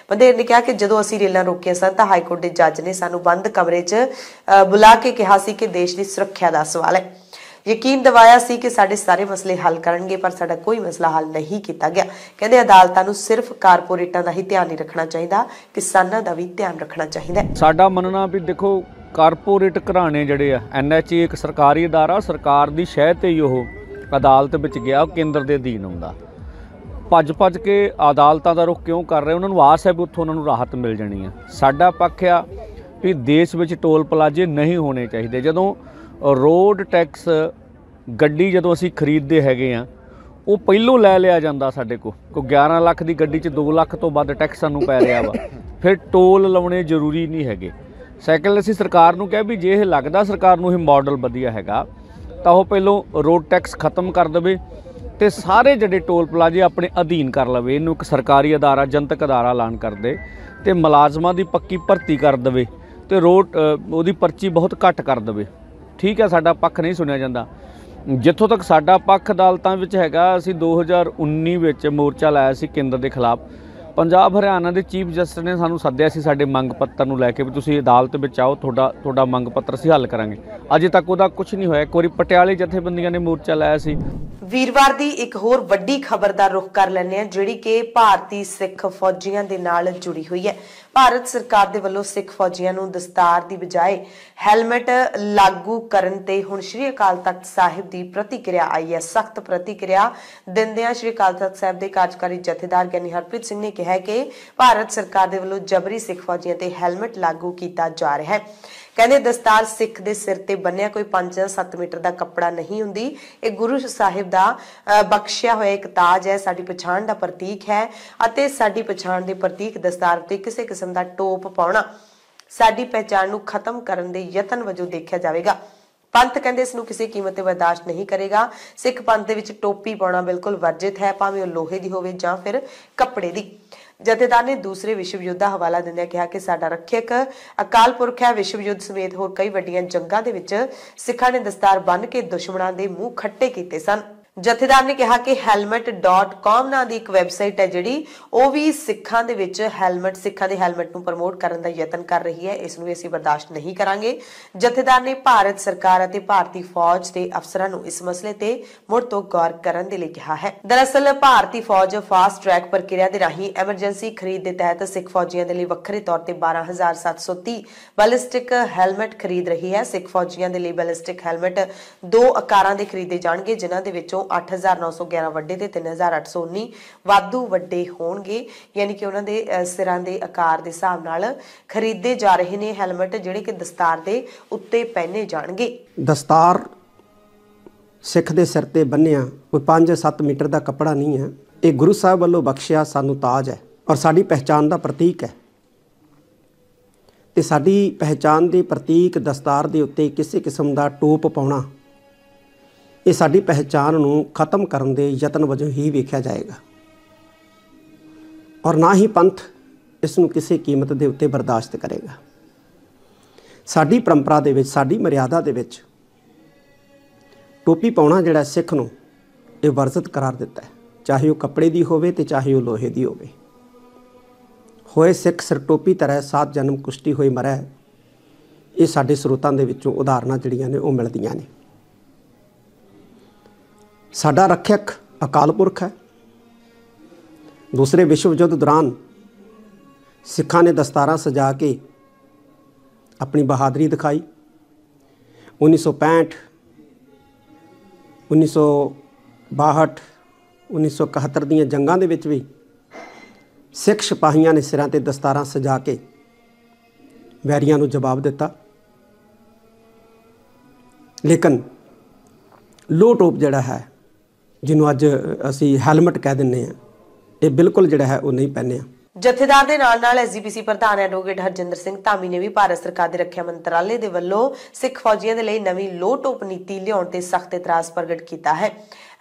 पंधेर ने कहा कि जदों असीं रेलां रोकियां सन तां हाई कोर्ट दे जज ने सानूं बंद कमरे 'च बुला के कहा सी कि देश की सुरक्षा का सवाल है। यकीन दिवाया सी कि साडे सारे मसले हल करनगे, पर साडा कोई मसला हल नहीं किया गया। कहते अदालतां नूं सिर्फ कारपोरेटां दा ही ध्यान नहीं रखना चाहिए, किसानां दा भी ध्यान रखना चाहिए।
साडा मनना भी देखो कारपोरेट घराने जिहड़े आ NHA एक सरकारी अदारा, सरकार की शह ते ही वो अदालत विच गया, केंद्र के अधीन आउंदा। भज के अदालतां दा रुख क्यों कर रहे, उन्होंने आस है भी उत्थों उन्होंने राहत मिल जानी है। साडा पक्ष आ भी देश में टोल प्लाजे नहीं होने चाहिए। जदों रोड टैक्स गड्डी जदों असीं खरीदते हैगे आ, वो पहलों लै लिया जाता साडे कोई 11 लाख की गड्डी 'च 2 लाख तो वध टैक्स सानूं पै रहा वा, फिर टोल लाउणे जरूरी नहीं हैगे। सैकंड असीं सरकार नूं कहा भी जे ये लगदा सरकार नूं ये मॉडल वधिया हैगा तां वो पहलों रोड टैक्स खत्म कर देवे ते सारे जिहड़े टोल प्लाजे अपने अधीन कर लवे, इनूं एक सरकारी अदारा जनतक अदारा ऐलान कर दे ते मुलाजमां दी पक्की भर्ती कर देवे ते रोड उहदी पर्ची बहुत घट कर देवे। ठीक है, साडा पक्ष नहीं सुनिया जाता, ਜਿੱਥੋਂ ਤੱਕ ਸਾਡਾ ਪੱਖ ਅਦਾਲਤਾਂ ਵਿੱਚ ਹੈਗਾ, ਅਸੀਂ 2019 ਵਿੱਚ ਮੋਰਚਾ ਲਾਇਆ ਸੀ ਕੇਂਦਰ ਦੇ ਖਿਲਾਫ। ਪੰਜਾਬ ਹਰਿਆਣਾ ਦੇ ਚੀਫ ਜਸਟਿਸ ਨੇ ਸਾਨੂੰ ਸੱਦਿਆ ਸੀ ਸਾਡੇ ਮੰਗ ਪੱਤਰ ਨੂੰ ਲੈ ਕੇ ਵੀ ਤੁਸੀਂ ਅਦਾਲਤ ਵਿੱਚ ਆਓ, ਤੁਹਾਡਾ ਮੰਗ ਪੱਤਰ ਅਸੀਂ ਹੱਲ ਕਰਾਂਗੇ। ਅਜੇ ਤੱਕ ਉਹਦਾ ਕੁਝ ਨਹੀਂ ਹੋਇਆ। ਇੱਕ ਵਾਰੀ ਪਟਿਆਲੇ ਜਥੇਬੰਦੀਆਂ ਨੇ ਮੋਰਚਾ ਲਾਇਆ ਸੀ।
ਵੀਰਵਾਰ ਦੀ ਇੱਕ ਹੋਰ ਵੱਡੀ ਖਬਰ ਦਾ ਰੁਖ ਕਰ ਲੈਂਦੇ ਹਾਂ, ਜਿਹੜੀ ਕਿ ਭਾਰਤੀ ਸਿੱਖ ਫੌਜੀਆਂ ਦੇ ਨਾਲ ਜੁੜੀ ਹੋਈ ਹੈ। ਭਾਰਤ ਸਰਕਾਰ ਦੇ ਵੱਲੋਂ ਸਿੱਖ ਫੌਜੀਆਂ ਨੂੰ ਦਸਤਾਰ ਦੀ ਬਜਾਏ ਹੈਲਮਟ ਲਾਗੂ ਕਰਨ ਤੇ ਹੁਣ ਸ਼੍ਰੀ ਅਕਾਲ ਤਖਤ ਸਾਹਿਬ ਦੀ ਪ੍ਰਤੀਕਿਰਿਆ ਆਈ ਹੈ। ਸਖਤ ਪ੍ਰਤੀਕਿਰਿਆ ਦਿੰਦਿਆਂ ਸ਼੍ਰੀ ਅਕਾਲ ਤਖਤ ਸਾਹਿਬ ਦੇ ਕਾਰਜਕਾਰੀ ਜਥੇਦਾਰ ਗਿਆਨੀ ਹਰਪ੍ਰੀਤ ਸਿੰਘ ਨੇ ਕਿਹਾ ਕਿ ਭਾਰਤ ਸਰਕਾਰ ਦੇ ਵੱਲੋਂ ਜਬਰੀ ਸਿੱਖ ਫੌਜੀਆਂ ਤੇ ਹੈਲਮਟ ਲਾਗੂ ਕੀਤਾ ਜਾ ਰਿਹਾ ਹੈ। ਕਹਿੰਦੇ ਦਸਤਾਰ ਸਿੱਖ ਦੇ ਸਿਰ ਤੇ ਬੰਨਿਆ ਕੋਈ 5 ਜਾਂ 7 ਮੀਟਰ ਦਾ ਕੱਪੜਾ ਨਹੀਂ ਹੁੰਦੀ। ਇਹ ਗੁਰੂ ਸਾਹਿਬ ਦਾ ਬਖਸ਼ਿਆ ਹੋਇਆ ਇੱਕ ਤਾਜ ਹੈ, ਸਾਡੀ ਪਛਾਣ ਦਾ ਪ੍ਰਤੀਕ ਹੈ ਅਤੇ ਸਾਡੀ ਪਛਾਣ ਦੇ ਪ੍ਰਤੀਕ ਦਸਤਾਰ ਤੇ ਕਿਸੇ ਕਿਸਮ ਦਾ ਟੋਪ ਪਾਉਣਾ ਸਾਡੀ ਪਹਿਚਾਣ ਨੂੰ ਖਤਮ ਕਰਨ ਦੇ ਯਤਨ ਵਜੋਂ ਦੇਖਿਆ ਜਾਵੇਗਾ। ਪੰਥ ਕਹਿੰਦੇ ਇਸ ਨੂੰ ਕਿਸੇ ਕੀਮਤ ਤੇ ਬਰਦਾਸ਼ਤ ਨਹੀਂ ਕਰੇਗਾ। ਸਿੱਖ ਪੰਥ ਦੇ ਵਿੱਚ ਟੋਪੀ ਪਾਉਣਾ ਬਿਲਕੁਲ ਵਰਜਿਤ ਹੈ, ਭਾਵੇਂ ਉਹ ਲੋਹੇ ਦੀ ਹੋਵੇ ਜਾਂ ਫਿਰ ਕੱਪੜੇ ਦੀ। ਜਥੇਦਾਰ ਨੇ ਦੂਸਰੇ ਵਿਸ਼ਵ ਯੁੱਧ ਦਾ ਹਵਾਲਾ ਦਿੰਦਿਆਂ ਕਿਹਾ ਕਿ ਸਾਡਾ ਰੱਖਿਅਕ ਅਕਾਲ ਪੁਰਖ ਹੈ। ਵਿਸ਼ਵ ਯੁੱਧ ਸਮੇਤ ਹੋਰ ਕਈ ਵੱਡੀਆਂ ਜੰਗਾਂ ਦੇ ਵਿੱਚ ਸਿੱਖਾਂ ਨੇ ਦਸਤਾਰ ਬੰਨ੍ਹ ਕੇ ਦੁਸ਼ਮਣਾਂ ਦੇ ਮੂੰਹ ਖੱਟੇ ਕੀਤੇ ਸਨ। ਜਥੇਦਾਰ ਨੇ ਕਿਹਾ ਕਿ helmet.com ਨਾਂ ਦੀ ਇੱਕ ਵੈਬਸਾਈਟ ਹੈ ਜਿਹੜੀ ਉਹ ਵੀ ਸਿੱਖਾਂ ਦੇ ਵਿੱਚ ਸਿੱਖਾਂ ਦੇ ਹੈਲਮਟ ਨੂੰ ਪ੍ਰਮੋਟ ਕਰਨ ਦਾ ਯਤਨ ਕਰ ਰਹੀ ਹੈ। ਇਸ ਨੂੰ ਅਸੀਂ ਬਰਦਾਸ਼ਤ ਨਹੀਂ ਕਰਾਂਗੇ। ਜਥੇਦਾਰ ਨੇ ਭਾਰਤ ਸਰਕਾਰ ਅਤੇ ਭਾਰਤੀ ਫੌਜ ਦੇ ਅਫਸਰਾਂ ਨੂੰ ਇਸ ਮਸਲੇ ਤੇ ਮੁੜ ਤੋਂ ਗੌਰ ਕਰਨ ਦੇ ਲਈ ਕਿਹਾ ਹੈ। ਦਰਅਸਲ ਭਾਰਤੀ ਫੌਜ ਫਾਸਟ ਟਰੈਕ ਪ੍ਰਕਿਰਿਆ ਦੇ ਰਾਹੀਂ ਐਮਰਜੈਂਸੀ ਖਰੀਦ ਦੇ ਤਹਿਤ ਸਿੱਖ ਫੌਜੀਆਂ ਦੇ ਲਈ ਵੱਖਰੇ ਤੌਰ ਤੇ 12,730 ਬੈਲਿਸਟਿਕ ਹੈਲਮਟ ਖਰੀਦ ਰਹੀ ਹੈ। ਸਿੱਖ ਫੌਜੀਆਂ ਦੇ ਲਈ ਬੈਲਿਸਟਿਕ ਹੈਲਮਟ 2 ਆਕਾਰਾਂ ਦੇ ਖਰੀਦੇ ਜਾਣਗੇ, ਜਿਨ੍ਹਾਂ ਦੇ ਵਿੱਚੋਂ 8,911 ਵੱਡੇ ਤੇ 3,819 ਵਾਧੂ ਵੱਡੇ ਹੋਣਗੇ। ਯਾਨੀ ਕਿ ਉਹਨਾਂ ਦੇ ਸਿਰਾਂ ਦੇ ਆਕਾਰ ਦੇ ਹਿਸਾਬ ਨਾਲ ਖਰੀਦੇ ਜਾ ਰਹੇ ਨੇ ਹੈਲਮਟ, ਜਿਹੜੇ ਕਿ ਦਸਤਾਰ ਦੇ ਉੱਤੇ ਪਹਿਨੇ ਜਾਣਗੇ।
ਦਸਤਾਰ ਸਿੱਖ ਦੇ ਸਿਰ ਤੇ ਬੰਨਿਆ ਕੋਈ 5-7 ਮੀਟਰ ਦਾ ਕੱਪੜਾ ਨਹੀਂ ਹੈ। ਇਹ ਗੁਰੂ ਸਾਹਿਬ ਵੱਲੋਂ ਬਖਸ਼ਿਆ ਸਾਨੂੰ ਤਾਜ ਹੈ ਔਰ ਸਾਡੀ ਪਹਿਚਾਣ ਦਾ ਪ੍ਰਤੀਕ ਹੈ। ਤੇ ਸਾਡੀ ਪਹਿਚਾਣ ਦੇ ਪ੍ਰਤੀਕ ਦਸਤਾਰ ਦੇ ਉੱਤੇ ਕਿਸੇ ਕਿਸਮ ਦਾ ਟੋਪ ਪਾਉਣਾ ਇਹ ਸਾਡੀ ਪਹਿਚਾਣ ਨੂੰ ਖਤਮ ਕਰਨ ਦੇ ਯਤਨ ਵਜੋਂ ਹੀ ਵੇਖਿਆ ਜਾਏਗਾ ਔਰ ਨਾ ਹੀ ਪੰਥ ਇਸ ਨੂੰ ਕਿਸੇ ਕੀਮਤ ਦੇ ਉੱਤੇ ਬਰਦਾਸ਼ਤ ਕਰੇਗਾ। ਸਾਡੀ ਪਰੰਪਰਾ ਦੇ ਵਿੱਚ, ਸਾਡੀ ਮਰਿਆਦਾ ਦੇ ਵਿੱਚ ਟੋਪੀ ਪਾਉਣਾ ਜਿਹੜਾ ਸਿੱਖ ਨੂੰ ਇਹ ਵਰਜਿਤ ਕਰਾਰ ਦਿੱਤਾ ਹੈ, ਚਾਹੇ ਉਹ ਕੱਪੜੇ ਦੀ ਹੋਵੇ ਤੇ ਚਾਹੇ ਉਹ ਲੋਹੇ ਦੀ ਹੋਵੇ। ਹੋਏ ਸਿੱਖ ਸਿਰ ਟੋਪੀ ਤਰ੍ਹਾਂ 7 ਜਨਮ ਕੁਸ਼ਤੀ ਹੋਈ ਮਰੈ, ਇਹ ਸਾਡੇ ਸਰੋਤਾਂ ਦੇ ਵਿੱਚੋਂ ਉਦਾਹਰਨਾਂ ਜਿਹੜੀਆਂ ਨੇ ਉਹ ਮਿਲਦੀਆਂ ਨੇ। ਸਾਡਾ ਰੱਖਿਅਕ ਅਕਾਲ ਪੁਰਖ ਹੈ। ਦੂਸਰੇ ਵਿਸ਼ਵ ਯੁੱਧ ਦੌਰਾਨ ਸਿੱਖਾਂ ਨੇ ਦਸਤਾਰਾਂ ਸਜਾ ਕੇ ਆਪਣੀ ਬਹਾਦਰੀ ਦਿਖਾਈ। 1965, 1962, 1971 ਦੀਆਂ ਜੰਗਾਂ ਦੇ ਵਿੱਚ ਵੀ ਸਿੱਖ ਸਿਪਾਹੀਆਂ ਨੇ ਸਿਰਾਂ ਤੇ ਦਸਤਾਰਾਂ ਸਜਾ ਕੇ ਵੈਰੀਆਂ ਨੂੰ ਜਵਾਬ ਦਿੱਤਾ। ਲੇਕਿਨ ਲੋਹ ਟੋਪ ਜਿਹੜਾ ਹੈ, ਜਿਹਨੂੰ ਅੱਜ ਅਸੀਂ ਹੈਲਮਟ ਕਹਿ ਦਿੰਦੇ ਹਾਂ, ਇਹ ਬਿਲਕੁਲ ਜਿਹੜਾ ਹੈ ਉਹ ਨਹੀਂ ਪਹਿਨਿਆ।
ਜਥੇਦਾਰ ਦੇ ਨਾਲ ਐਸਜੀਪੀਸੀ ਪ੍ਰਧਾਨ ਐਡਵੋਕੇਟ ਹਰਜਿੰਦਰ ਸਿੰਘ ਧਾਮੀ ਨੇ ਵੀ ਭਾਰਤ ਸਰਕਾਰ ਦੇ ਰੱਖਿਆ ਮੰਤਰਾਲੇ ਦੇ ਵੱਲੋਂ ਸਿੱਖ ਫੌਜੀਆਂ ਦੇ ਲਈ ਨਵੀਂ ਲੋਹ ਟੋਪ ਨੀਤੀ ਲਿਆਉਣ ਤੇ ਸਖਤ ਇਤਰਾਜ਼ ਪ੍ਰਗਟ ਕੀਤਾ ਹੈ।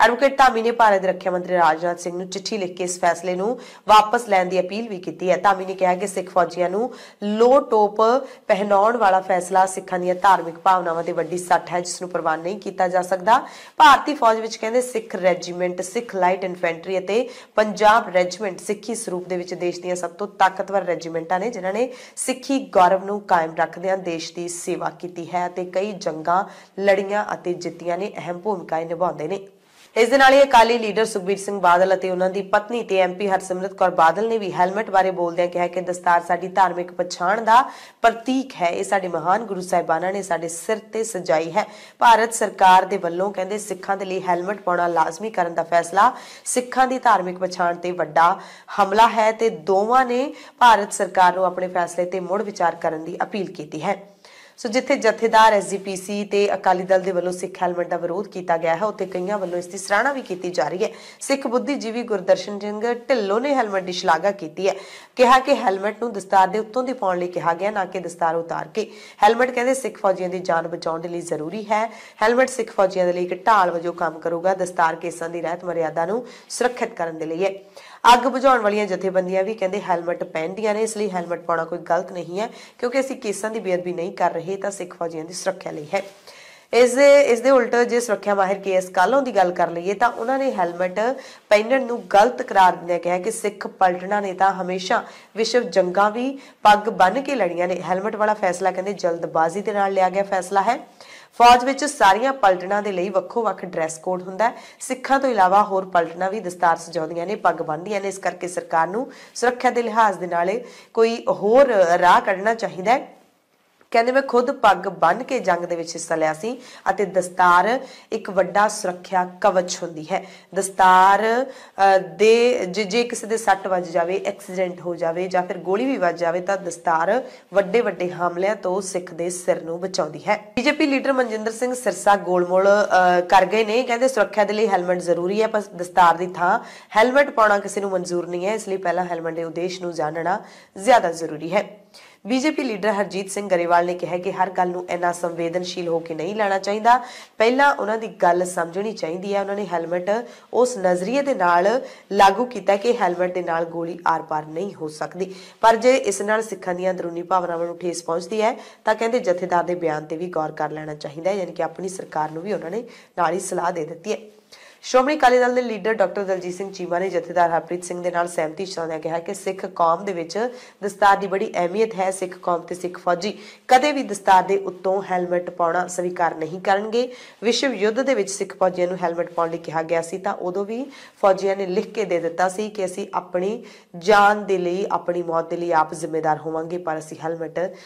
ਐਡਵੋਕੇਟ ਧਾਮੀ ਨੇ ਭਾਰਤ ਦੇ ਰੱਖਿਆ ਮੰਤਰੀ ਰਾਜਨਾਥ ਸਿੰਘ ਨੂੰ ਚਿੱਠੀ ਲਿਖ ਕੇ ਇਸ ਫੈਸਲੇ ਨੂੰ ਵਾਪਸ ਲੈਣ ਦੀ ਅਪੀਲ ਵੀ ਕੀਤੀ ਹੈ। ਧਾਮੀ ਨੇ ਕਿਹਾ ਕਿ ਸਿੱਖ ਫੌਜੀਆਂ ਨੂੰ ਲੋਹ ਟੋਪ ਪਹਿਨਾਉਣ ਵਾਲਾ ਫੈਸਲਾ ਸਿੱਖਾਂ ਦੀਆਂ ਧਾਰਮਿਕ ਭਾਵਨਾਵਾਂ ਤੇ ਵੱਡੀ ਸੱਟ ਹੈ, ਜਿਸ ਨੂੰ ਪ੍ਰਵਾਨ ਨਹੀਂ ਕੀਤਾ ਜਾ ਸਕਦਾ। ਭਾਰਤੀ ਫੌਜ ਵਿੱਚ ਕਹਿੰਦੇ ਸਿੱਖ ਰੈਜੀਮੈਂਟ, ਸਿੱਖ ਲਾਈਟ ਇਨਫੈਂਟਰੀ ਅਤੇ ਪੰਜਾਬ ਰੈਜੀਮੈਂਟ ਸਿੱਖੀ ਸਰੂਪ ਦੇ ਵਿੱਚ ਦੇਸ਼ ਦੀਆਂ ਸਭ ਤੋਂ ਤਾਕਤਵਰ ਰੈਜੀਮੈਂਟਾਂ ਨੇ, ਜਿਨ੍ਹਾਂ ਨੇ ਸਿੱਖੀ ਗੌਰਵ ਨੂੰ ਕਾਇਮ ਰੱਖਦਿਆਂ ਦੇਸ਼ ਦੀ ਸੇਵਾ ਕੀਤੀ ਹੈ ਅਤੇ ਕਈ ਜੰਗਾਂ ਲੜੀਆਂ ਅਤੇ ਜਿੱਤੀਆਂ ਨੇ, ਅਹਿਮ ਭੂਮਿਕਾ ਨਿਭਾਉਂਦੇ ਨੇ। ਇਸ ਦੇ ਨਾਲ ਹੀ ਅਕਾਲੀ ਲੀਡਰ ਸੁਖਬੀਰ ਸਿੰਘ ਬਾਦਲ ਅਤੇ ਉਹਨਾਂ ਦੀ ਪਤਨੀ ਤੇ ਐਮਪੀ ਹਰਸਿਮਰਤ ਕੌਰ ਬਾਦਲ ਨੇ ਵੀ ਹੈਲਮਟ ਬਾਰੇ ਬੋਲਦਿਆਂ ਕਿਹਾ ਕਿ ਦਸਤਾਰ ਸਾਡੀ ਧਾਰਮਿਕ ਪਛਾਣ ਦਾ ਪ੍ਰਤੀਕ ਹੈ। ਇਹ ਸਾਡੇ ਮਹਾਨ ਗੁਰੂ ਸਾਹਿਬਾਨਾਂ ਨੇ ਸਾਡੇ ਸਿਰ ਤੇ ਸਜਾਈ ਹੈ। ਭਾਰਤ ਸਰਕਾਰ ਦੇ ਵੱਲੋਂ ਕਹਿੰਦੇ ਸਿੱਖਾਂ ਦੇ ਲਈ ਹੈਲਮਟ ਪਾਉਣਾ ਲਾਜ਼ਮੀ ਕਰਨ ਦਾ ਫੈਸਲਾ ਸਿੱਖਾਂ ਦੀ ਧਾਰਮਿਕ ਪਛਾਣ ਤੇ ਵੱਡਾ ਹਮਲਾ ਹੈ ਤੇ ਦੋਵਾਂ ਨੇ ਭਾਰਤ ਸਰਕਾਰ ਨੂੰ ਆਪਣੇ ਫੈਸਲੇ ਤੇ ਮੁੜ ਵਿਚਾਰ ਕਰਨ ਦੀ ਅਪੀਲ ਕੀਤੀ ਹੈ। ਸੋ ਜਿੱਥੇ ਜਥੇਦਾਰ ਐਸਜੀਪੀਸੀ ਤੇ ਅਕਾਲੀ ਦਲ ਦੇ ਵੱਲੋਂ ਸਿੱਖ ਹੈਲਮਟ ਦਾ ਵਿਰੋਧ ਕੀਤਾ ਗਿਆ ਹੈ, ਉੱਥੇ ਕਈਆਂ ਵੱਲੋਂ ਇਸ ਦੀ ਸਰਾਹਨਾ ਵੀ ਕੀਤੀ ਜਾ ਰਹੀ ਹੈ। ਸਿੱਖ ਬੁੱਧੀਜੀਵੀ ਗੁਰਦਰਸ਼ਨ ਸਿੰਘ ਢਿੱਲੋਂ ਨੇ ਹੈਲਮਟ ਦੀ ਸ਼ਲਾਘਾ ਕੀਤੀ ਹੈ। ਕਿਹਾ ਕਿ ਹੈਲਮਟ ਨੂੰ ਦਸਤਾਰ ਦੇ ਉੱਤੋਂ ਦੀ ਪਾਉਣ ਲਈ ਕਿਹਾ ਗਿਆ, ਨਾ ਕਿ ਦਸਤਾਰ ਉਤਾਰ ਕੇ। ਹੈਲਮਟ ਕਹਿੰਦੇ ਸਿੱਖ ਫੌਜੀਆਂ ਦੀ ਜਾਨ ਬਚਾਉਣ ਦੇ ਲਈ ਜ਼ਰੂਰੀ ਹੈ। ਹੈਲਮਟ ਸਿੱਖ ਫੌਜੀਆਂ ਦੇ ਲਈ ਇੱਕ ਢਾਲ ਵਜੋਂ ਕੰਮ ਕਰੂਗਾ। ਦਸਤਾਰ ਕੇਸਾਂ ਦੀ ਰਹਿਤ ਮਰਿਆਦਾ ਨੂੰ ਸੁਰੱਖਿਅਤ ਕਰਨ ਦੇ ਲਈ ਹੈ। ਅੱਗ ਬੁਝਾਉਣ ਵਾਲੀਆਂ ਜਥੇਬੰਦੀਆਂ ਵੀ ਕਹਿੰਦੇ ਹੈਲਮਟ ਪਹਿਨਦੀਆਂ ਨੇ, ਇਸ ਲਈ ਹੈਲਮਟ ਪਾਉਣਾ ਕੋਈ ਗਲਤ ਨਹੀਂ ਹੈ, ਕਿਉਂਕਿ ਅਸੀਂ ਕੇਸਾਂ ਦੀ ਬੇਅਦਬੀ ਨਹੀਂ ਕਰ ਰਹੇ, ਤਾਂ ਸਿੱਖ ਫੌਜੀਆਂ ਦੀ ਸੁਰੱਖਿਆ ਲਈ ਹੈ। ਇਸ ਦੇ ਉਲਟ ਜੇ ਸੁਰੱਖਿਆ ਮਾਹਿਰ KS ਕਾਹਲੋਂ ਦੀ ਗੱਲ ਕਰ ਲਈਏ ਤਾਂ ਉਹਨਾਂ ਨੇ ਹੈਲਮਟ ਪਹਿਨਣ ਨੂੰ ਗਲਤ ਕਰਾਰ ਦਿੰਦਿਆਂ ਕਿਹਾ ਕਿ ਸਿੱਖ ਪਲਟਣਾ ਨੇ ਤਾਂ ਹਮੇਸ਼ਾ ਵਿਸ਼ਵ ਜੰਗਾਂ ਵੀ ਪੱਗ ਬੰਨ੍ਹ ਕੇ ਲੜੀਆਂ ਨੇ। ਹੈਲਮਟ ਵਾਲਾ ਫੈਸਲਾ ਕਹਿੰਦੇ ਜਲਦਬਾਜ਼ੀ ਦੇ ਨਾਲ ਲਿਆ ਗਿਆ ਫੈਸਲਾ ਹੈ। ਫੌਜ ਵਿੱਚ ਸਾਰੀਆਂ ਪਲਟਣਾਂ ਦੇ ਲਈ ਵੱਖੋ-ਵੱਖ ਡਰੈਸ ਕੋਡ ਹੁੰਦਾ ਹੈ। ਸਿੱਖਾਂ ਤੋਂ ਇਲਾਵਾ ਹੋਰ ਪਲਟਣਾਂ ਵੀ ਦਸਤਾਰ ਸਜਾਉਂਦੀਆਂ ਨੇ, ਪੱਗ ਬੰਨ੍ਹਦੀਆਂ ਨੇ। ਇਸ ਕਰਕੇ ਸਰਕਾਰ ਨੂੰ ਸੁਰੱਖਿਆ ਦੇ ਲਿਹਾਜ਼ ਦੇ ਨਾਲ ਕੋਈ ਹੋਰ ਰਾਹ ਕੱਢਣਾ ਚਾਹੀਦਾ ਹੈ। ਕਹਿੰਦੇ ਮੈਂ ਖੁਦ ਪੱਗ ਬੰਨ੍ਹ ਕੇ ਜੰਗ ਦੇ ਵਿੱਚ ਹਿੱਸਾ ਲਿਆ ਸੀ ਅਤੇ ਦਸਤਾਰ ਇੱਕ ਵੱਡਾ ਸੁਰੱਖਿਆ ਕਵਚ ਹੁੰਦੀ ਹੈ। ਦਸਤਾਰ ਦੇ ਜੇ ਕਿਸੇ ਦੇ ਸੱਟ ਵੱਜ ਜਾਵੇ, ਐਕਸੀਡੈਂਟ ਹੋ ਜਾਵੇ ਜਾਂ ਫਿਰ ਗੋਲੀ ਵੀ ਵੱਜ ਜਾਵੇ ਤਾਂ ਦਸਤਾਰ ਵੱਡੇ ਵੱਡੇ ਹਮਲਿਆਂ ਤੋਂ ਸਿੱਖ ਦੇ ਸਿਰ ਨੂੰ ਬਚਾਉਂਦੀ ਹੈ। BJP ਲੀਡਰ ਮਨਜਿੰਦਰ ਸਿੰਘ ਸਿਰਸਾ ਗੋਲਮੋਲ ਕਰ ਗਏ ਨੇ। ਕਹਿੰਦੇ ਸੁਰੱਖਿਆ ਦੇ ਲਈ ਹੈਲਮਟ ਜ਼ਰੂਰੀ ਹੈ ਪਰ ਦਸਤਾਰ ਦੀ ਥਾਂ ਹੈਲਮਟ ਪਾਉਣਾ ਕਿਸੇ ਨੂੰ ਮਨਜ਼ੂਰ ਨਹੀਂ ਹੈ। ਇਸ ਲਈ ਪਹਿਲਾਂ ਹੈਲਮਟ ਦੇ ਉਦੇਸ਼ ਨੂੰ ਜਾਣਨਾ ਜ਼ਿਆਦਾ ਜ਼ਰੂਰੀ ਹੈ। BJP ਲੀਡਰ ਹਰਜੀਤ ਸਿੰਘ ਗਰੇਵਾਲ ਨੇ ਕਿਹਾ ਕਿ ਹਰ ਗੱਲ ਨੂੰ ਇੰਨਾ ਸੰਵੇਦਨਸ਼ੀਲ ਹੋ ਕੇ ਨਹੀਂ ਲੈਣਾ ਚਾਹੀਦਾ, ਪਹਿਲਾਂ ਉਹਨਾਂ ਦੀ ਗੱਲ ਸਮਝਣੀ ਚਾਹੀਦੀ ਹੈ। ਉਹਨਾਂ ਨੇ ਹੈਲਮਟ ਉਸ ਨਜ਼ਰੀਏ ਦੇ ਨਾਲ ਲਾਗੂ ਕੀਤਾ ਕਿ ਹੈਲਮਟ ਦੇ ਨਾਲ ਗੋਲੀ ਆਰ-ਪਾਰ ਨਹੀਂ ਹੋ ਸਕਦੀ, ਪਰ ਜੇ ਇਸ ਨਾਲ ਸਿੱਖਾਂ ਦੀਆਂ ਅੰਦਰੂਨੀ ਭਾਵਨਾਵਾਂ ਨੂੰ ਠੇਸ ਪਹੁੰਚਦੀ ਹੈ ਤਾਂ ਕਹਿੰਦੇ ਜਥੇਦਾਰ ਦੇ ਬਿਆਨ ਤੇ ਵੀ ਗੌਰ ਕਰ ਲੈਣਾ ਚਾਹੀਦਾ ਹੈ। ਯਾਨੀ ਕਿ ਆਪਣੀ ਸਰਕਾਰ ਨੂੰ ਵੀ ਉਹਨਾਂ ਨੇ ਨਾਲ ਹੀ ਸਲਾਹ ਦੇ ਦਿੱਤੀ ਹੈ। ਸ਼੍ਰੋਮਣੀ ਅਕਾਲੀ ਦਲ ਦੇ ਲੀਡਰ ਡਾਕਟਰ ਦਲਜੀਤ ਸਿੰਘ ਚੀਮਾ ਨੇ ਜਥੇਦਾਰ ਹਰਪ੍ਰੀਤ ਸਿੰਘ ਦੇ ਨਾਲ ਸਹਿਮਤੀ ਜਤਾਉਂਦਿਆਂ ਕਿਹਾ ਕਿ ਸਿੱਖ ਕੌਮ ਦੇ ਵਿੱਚ ਦਸਤਾਰ ਦੀ ਬੜੀ ਅਹਿਮੀਅਤ ਹੈ। ਸਿੱਖ ਕੌਮ ਤੇ ਸਿੱਖ ਫੌਜੀ ਕਦੇ ਵੀ ਦਸਤਾਰ ਦੇ ਉੱਤੋਂ ਹੈਲਮਟ ਪਾਉਣਾ ਸਵੀਕਾਰ ਨਹੀਂ ਕਰਨਗੇ। ਵਿਸ਼ਵ ਯੁੱਧ ਦੇ ਵਿੱਚ ਸਿੱਖ ਫੌਜੀਆਂ ਨੂੰ ਹੈਲਮਟ ਪਾਉਣ ਲਈ ਕਿਹਾ ਗਿਆ ਸੀ ਤਾਂ ਉਦੋਂ ਵੀ ਫੌਜੀਆਂ ਨੇ ਲਿਖ ਕੇ ਦੇ ਦਿੱਤਾ ਸੀ ਕਿ ਅਸੀਂ ਆਪਣੀ ਜਾਨ ਦੇ ਲਈ, ਆਪਣੀ ਮੌਤ ਦੇ ਲਈ ਆਪ ਜ਼ਿੰਮੇਦਾਰ ਹੋਵਾਂਗੇ, ਪਰ ਅਸੀਂ ਹੈਲਮਟ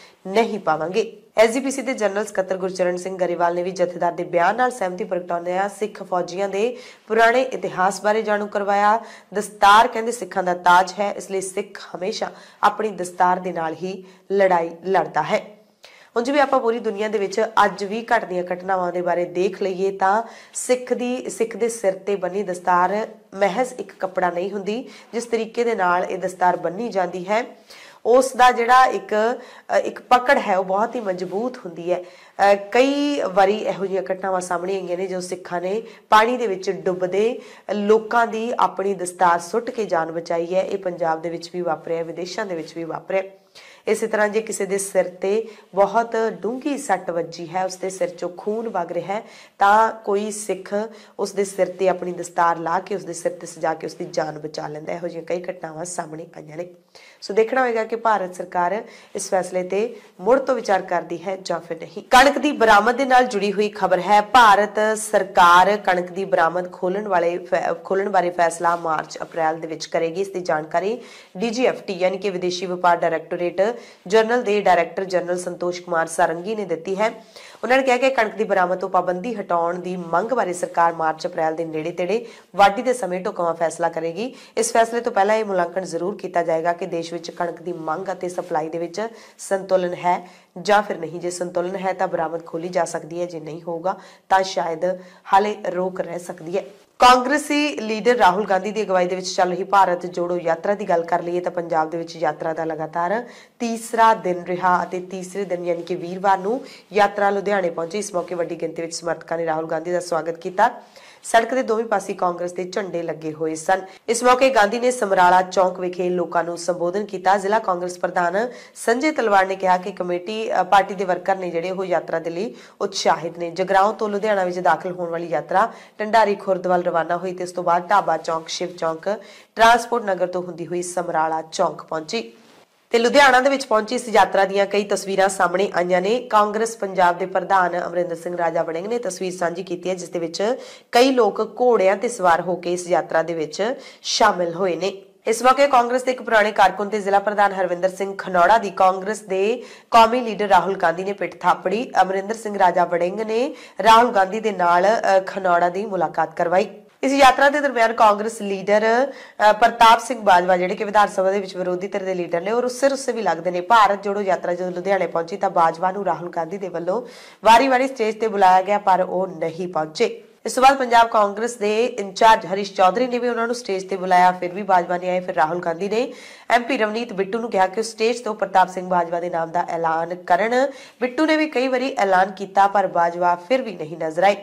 ਨਹੀਂ ਪਾਵਾਂਗੇ। SGPC ਦੇ ਜਨਰਲ ਸਕੱਤਰ ਗੁਰਚਰਨ ਸਿੰਘ ਗਰੇਵਾਲ ਨੇ ਵੀ ਜਥੇਦਾਰ ਦੇ ਬਿਆਨ ਨਾਲ ਸਹਿਮਤੀ ਪ੍ਰਗਟਾਉਂਦਿਆਂ ਸਿੱਖ ਫੌਜੀਆਂ ਦੇ ਪੁਰਾਣੇ ਇਤਿਹਾਸ ਬਾਰੇ ਜਾਣੂ ਕਰਵਾਇਆ। ਦਸਤਾਰ ਕਹਿੰਦੇ ਸਿੱਖਾਂ ਦਾ ਤਾਜ ਹੈ, ਇਸ ਲਈ ਸਿੱਖ ਹਮੇਸ਼ਾ ਆਪਣੀ ਦਸਤਾਰ ਦੇ ਨਾਲ ਹੀ ਲੜਾਈ ਲੜਦਾ ਹੈ। ਹੁਣ ਜਿਵੇਂ ਆਪਾਂ ਪੂਰੀ ਦੁਨੀਆ ਦੇ ਵਿੱਚ ਅੱਜ ਵੀ ਘਟਦੀਆਂ ਘਟਨਾਵਾਂ ਦੇ ਬਾਰੇ ਦੇਖ ਲਈਏ ਤਾਂ ਸਿੱਖ ਦੇ ਸਿਰ ਤੇ ਬੰਨੀ ਦਸਤਾਰ ਮਹਿਜ਼ ਇੱਕ ਕੱਪੜਾ ਨਹੀਂ ਹੁੰਦੀ। ਜਿਸ ਤਰੀਕੇ ਦੇ ਨਾਲ ਇਹ ਦਸਤਾਰ ਬੰਨੀ ਜਾਂਦੀ ਹੈ ਉਸ ਦਾ ਜਿਹੜਾ ਇੱਕ ਪਕੜ ਹੈ ਉਹ ਬਹੁਤ ਹੀ ਮਜ਼ਬੂਤ ਹੁੰਦੀ ਹੈ। ਕਈ ਵਾਰੀ ਇਹੋ ਜਿਹੀਆਂ ਘਟਨਾਵਾਂ ਸਾਹਮਣੇ ਆਈਆਂ ਨੇ ਜੋ ਸਿੱਖਾਂ ਨੇ ਪਾਣੀ ਦੇ ਵਿੱਚ ਡੁੱਬਦੇ ਲੋਕਾਂ ਦੀ ਆਪਣੀ ਦਸਤਾਰ ਸੁੱਟ ਕੇ ਜਾਨ ਬਚਾਈ ਹੈ। ਇਹ ਪੰਜਾਬ ਦੇ ਵਿੱਚ ਵੀ ਵਾਪਰਿਆ, ਵਿਦੇਸ਼ਾਂ ਦੇ ਵਿੱਚ ਵੀ ਵਾਪਰਿਆ। ਇਸੇ ਤਰ੍ਹਾਂ ਜੇ ਕਿਸੇ ਦੇ ਸਿਰ ਤੇ ਬਹੁਤ ਡੂੰਘੀ ਸੱਟ ਵੱਜੀ ਹੈ, ਉਸਦੇ ਸਿਰ ਚੋਂ ਖੂਨ ਵਗ ਰਿਹਾ ਹੈ ਤਾਂ ਕੋਈ ਸਿੱਖ ਉਸਦੇ ਸਿਰ ਤੇ ਆਪਣੀ ਦਸਤਾਰ ਲਾ ਕੇ ਉਸਦੇ ਸਿਰ ਤੇ ਸਜਾ ਕੇ ਉਸਦੀ ਜਾਨ ਬਚਾ ਲੈਂਦਾ। ਇਹੋ ਜਿਹੀਆਂ ਕਈ ਘਟਨਾਵਾਂ ਸਾਹਮਣੇ ਆਈਆਂ ਨੇ। ਸੋ ਦੇਖਣਾ ਹੋਵੇਗਾ ਕਿ ਭਾਰਤ ਸਰਕਾਰ ਇਸ ਫੈਸਲੇ ਤੇ ਮੁੜ ਤੋਂ ਵਿਚਾਰ ਕਰਦੀ ਹੈ ਜਾਂ ਫਿਰ ਨਹੀਂ। ਕਣਕ ਦੀ ਬਰਾਮਦ ਦੇ ਨਾਲ ਜੁੜੀ ਹੋਈ ਖਬਰ ਹੈ। ਭਾਰਤ ਸਰਕਾਰ ਕਣਕ ਦੀ ਬਰਾਮਦ ਖੋਲਣ ਬਾਰੇ ਫੈਸਲਾ ਮਾਰਚ-ਅਪ੍ਰੈਲ ਦੇ ਵਿੱਚ ਕਰੇਗੀ। ਇਸ ਦੀ ਜਾਣਕਾਰੀ DGFT ਯਾਨੀ ਕਿ ਵਿਦੇਸ਼ੀ ਵਪਾਰ ਡਾਇਰੈਕਟੋਰੇਟ ਜਨਰਲ ਦੇ ਡਾਇਰੈਕਟਰ ਜਨਰਲ ਸੰਤੋਸ਼ ਕੁਮਾਰ ਸਾਰੰਗੀ ਨੇ ਦਿੱਤੀ ਹੈ। ਉਹਨਾਂ ਨੇ ਕਿਹਾ ਕਿ ਕਣਕ ਦੀ ਬਰਾਮਦ ਤੋਂ ਪਾਬੰਦੀ ਹਟਾਉਣ ਦੀ ਮੰਗ ਬਾਰੇ ਸਰਕਾਰ ਮਾਰਚ-ਅਪ੍ਰੈਲ ਦੇ ਨੇੜੇ-ਤੇੜੇ ਵਾਢੀ ਦੇ ਸਮੇਂ ਢੁਕਵਾਂ ਫੈਸਲਾ ਕਰੇਗੀ। ਇਸ ਫੈਸਲੇ ਤੋਂ ਪਹਿਲਾਂ ਇਹ ਮੁਲਾਂਕਣ ਜ਼ਰੂਰ ਕੀਤਾ ਜਾਏਗਾ ਕਿ ਦੇਸ਼ ਵਿੱਚ ਕਣਕ ਦੀ ਮੰਗ ਅਤੇ ਸਪਲਾਈ ਦੇ ਵਿੱਚ ਸੰਤੁਲਨ ਹੈ ਜਾਂ ਫਿਰ ਨਹੀਂ। ਜੇ ਸੰਤੁਲਨ ਹੈ ਤਾਂ ਬਰਾਮਦ ਖੋਲੀ ਜਾ ਸਕਦੀ ਹੈ, ਜੇ ਨਹੀਂ ਹੋਊਗਾ ਤਾਂ ਸ਼ਾਇਦ ਹਾਲੇ ਰੋਕ ਰਹਿ ਸਕਦੀ ਹੈ। ਕਾਂਗਰਸੀ ਲੀਡਰ ਰਾਹੁਲ ਗਾਂਧੀ ਦੀ ਅਗਵਾਈ ਦੇ ਵਿੱਚ ਚੱਲ ਰਹੀ ਭਾਰਤ ਜੋੜੋ ਯਾਤਰਾ ਦੀ ਗੱਲ ਕਰ ਲਈਏ ਤਾਂ ਪੰਜਾਬ ਦੇ ਵਿੱਚ ਯਾਤਰਾ ਦਾ ਲਗਾਤਾਰ ਤੀਸਰਾ ਦਿਨ ਰਿਹਾ ਅਤੇ ਤੀਸਰੇ ਦਿਨ ਯਾਨੀ ਕਿ ਵੀਰਵਾਰ ਨੂੰ ਯਾਤਰਾ ਲੁਧਿਆਣੇ ਪਹੁੰਚੀ। ਇਸ ਮੌਕੇ ਵੱਡੀ ਗਿਣਤੀ ਵਿੱਚ ਸਮਰਥਕਾਂ ਨੇ ਰਾਹੁਲ ਗਾਂਧੀ ਦਾ ਸਵਾਗਤ ਕੀਤਾ। ਸੜਕ ਦੇ ਦੋਵੇਂ ਪਾਸੇ ਕਾਂਗਰਸ ਦੇ ਝੰਡੇ ਲੱਗੇ ਹੋਏ ਸਨ। ਇਸ ਮੌਕੇ ਗਾਂਧੀ ਨੇ ਸਮਰਾਲਾ ਚੌਕ ਵਿਖੇ ਲੋਕਾਂ ਨੂੰ ਸੰਬੋਧਨ ਕੀਤਾ। ਜ਼ਿਲ੍ਹਾ ਕਾਂਗਰਸ ਪ੍ਰਧਾਨ ਸੰਜੇ ਤਲਵਾੜ ਨੇ ਕਿਹਾ ਕਿ ਪਾਰਟੀ ਦੇ ਵਰਕਰ ਨੇ ਜਿਹੜੇ ਉਹ ਯਾਤਰਾ ਦੇ ਲਈ ਉਤਸ਼ਾਹਿਤ ਨੇ। ਜਗਰਾਉਂ ਤੋਂ ਲੁਧਿਆਣਾ ਵਿੱਚ ਦਾਖਲ ਹੋਣ ਵਾਲੀ ਯਾਤਰਾ ਢੰਡਾਰੀ ਖੁਰਦ ਵੱਲ ਰਵਾਨਾ ਹੋਈ ਤੇ ਇਸ ਤੋਂ ਬਾਅਦ ਢਾਬਾ ਚੌਕ, ਸ਼ਿਵ ਚੌਕ, ਟਰਾਂਸਪੋਰਟ ਨਗਰ ਤੋਂ ਹੁੰਦੀ ਹੋਈ ਸਮਰਾਲਾ ਚੌਕ ਪਹੁੰਚੀ ਤੇ ਲੁਧਿਆਣਾ ਦੇ ਵਿੱਚ ਪਹੁੰਚੀ। ਇਸ ਯਾਤਰਾ ਦੀਆਂ ਕਈ ਤਸਵੀਰਾਂ ਸਾਹਮਣੇ ਆਈਆਂ ਨੇ। ਕਾਂਗਰਸ ਪੰਜਾਬ ਦੇ ਪ੍ਰਧਾਨ ਅਮਰਿੰਦਰ ਸਿੰਘ ਰਾਜਾ ਵੜਿੰਗ ਨੇ ਤਸਵੀਰ ਸਾਂਝੀ ਕੀਤੀ ਹੈ ਜਿਸ ਦੇ ਵਿੱਚ ਕਈ ਲੋਕ ਘੋੜਿਆਂ ਤੇ ਸਵਾਰ ਹੋ ਕੇ ਇਸ ਯਾਤਰਾ ਦੇ ਵਿੱਚ ਸ਼ਾਮਿਲ ਹੋਏ ਨੇ। ਇਸ ਮੌਕੇ ਕਾਂਗਰਸ ਦੇ ਇੱਕ ਪੁਰਾਣੇ ਕਾਰਕੁਨ ਤੇ ਜ਼ਿਲ੍ਹਾ ਪ੍ਰਧਾਨ ਹਰਵਿੰਦਰ ਸਿੰਘ ਖਨੌੜਾ ਦੀ ਕਾਂਗਰਸ ਦੇ ਕੌਮੀ ਲੀਡਰ ਰਾਹੁਲ ਗਾਂਧੀ ਨੇ ਪਿੱਠ ਥਾਪੜੀ। ਅਮਰਿੰਦਰ ਸਿੰਘ ਰਾਜਾ ਵੜਿੰਗ ਨੇ ਰਾਹੁਲ ਗਾਂਧੀ ਦੇ ਨਾਲ ਖਨੌੜਾ ਦੀ ਮੁਲਾਕਾਤ ਕਰਵਾਈ। ਇਸ ਯਾਤਰਾ ਦੇ ਦਰਮਿਆਨ ਕਾਂਗਰਸ ਲੀਡਰ ਪ੍ਰਤਾਪ ਸਿੰਘ ਬਾਜਵਾ ਜਿਹੜੇ ਕਿ ਵਿਧਾਨ ਸਭਾ ਦੇ ਵਿੱਚ ਵਿਰੋਧੀ ਧਿਰ ਦੇ ਲੀਡਰ ਨੇ ਉਹ ਰੁੱਸੇ ਵੀ ਲੱਗਦੇ ਨੇ। ਭਾਰਤ ਜੋੜੋ ਯਾਤਰਾ ਜਦੋਂ ਲੁਧਿਆਣੇ ਪਹੁੰਚੀ ਤਾਂ ਬਾਜਵਾ ਨੂੰ ਰਾਹੁਲ ਗਾਂਧੀ ਦੇ ਵੱਲੋਂ ਵਾਰੀ-ਵਾਰੀ ਸਟੇਜ ਤੇ ਬੁਲਾਇਆ ਗਿਆ ਪਰ ਉਹ ਨਹੀਂ ਪਹੁੰਚੇ। ਇਸ ਤੋਂ ਬਾਅਦ ਪੰਜਾਬ ਕਾਂਗਰਸ ਦੇ ਇੰਚਾਰਜ ਹਰੀਸ਼ ਚੌਧਰੀ ਨੇ ਵੀ ਉਹਨਾਂ ਨੂੰ ਸਟੇਜ ਤੇ ਬੁਲਾਇਆ। ਫਿਰ ਵੀ ਬਾਜਵਾ ਨੇ ਆਏ। ਫਿਰ ਰਾਹੁਲ ਗਾਂਧੀ ਨੇ MP ਰਵਨੀਤ ਬਿੱਟੂ ਨੂੰ ਕਿਹਾ ਕਿ ਉਹ ਸਟੇਜ ਤੋਂ ਪ੍ਰਤਾਪ ਸਿੰਘ ਬਾਜਵਾ ਦੇ ਨਾਮ ਦਾ ਐਲਾਨ ਕਰਨ। ਬਿੱਟੂ ਨੇ ਵੀ ਕਈ ਵਾਰੀ ਐਲਾਨ ਕੀਤਾ ਪਰ ਬਾਜਵਾ ਫਿਰ ਵੀ ਨਹੀਂ ਨਜ਼ਰ ਆਏ।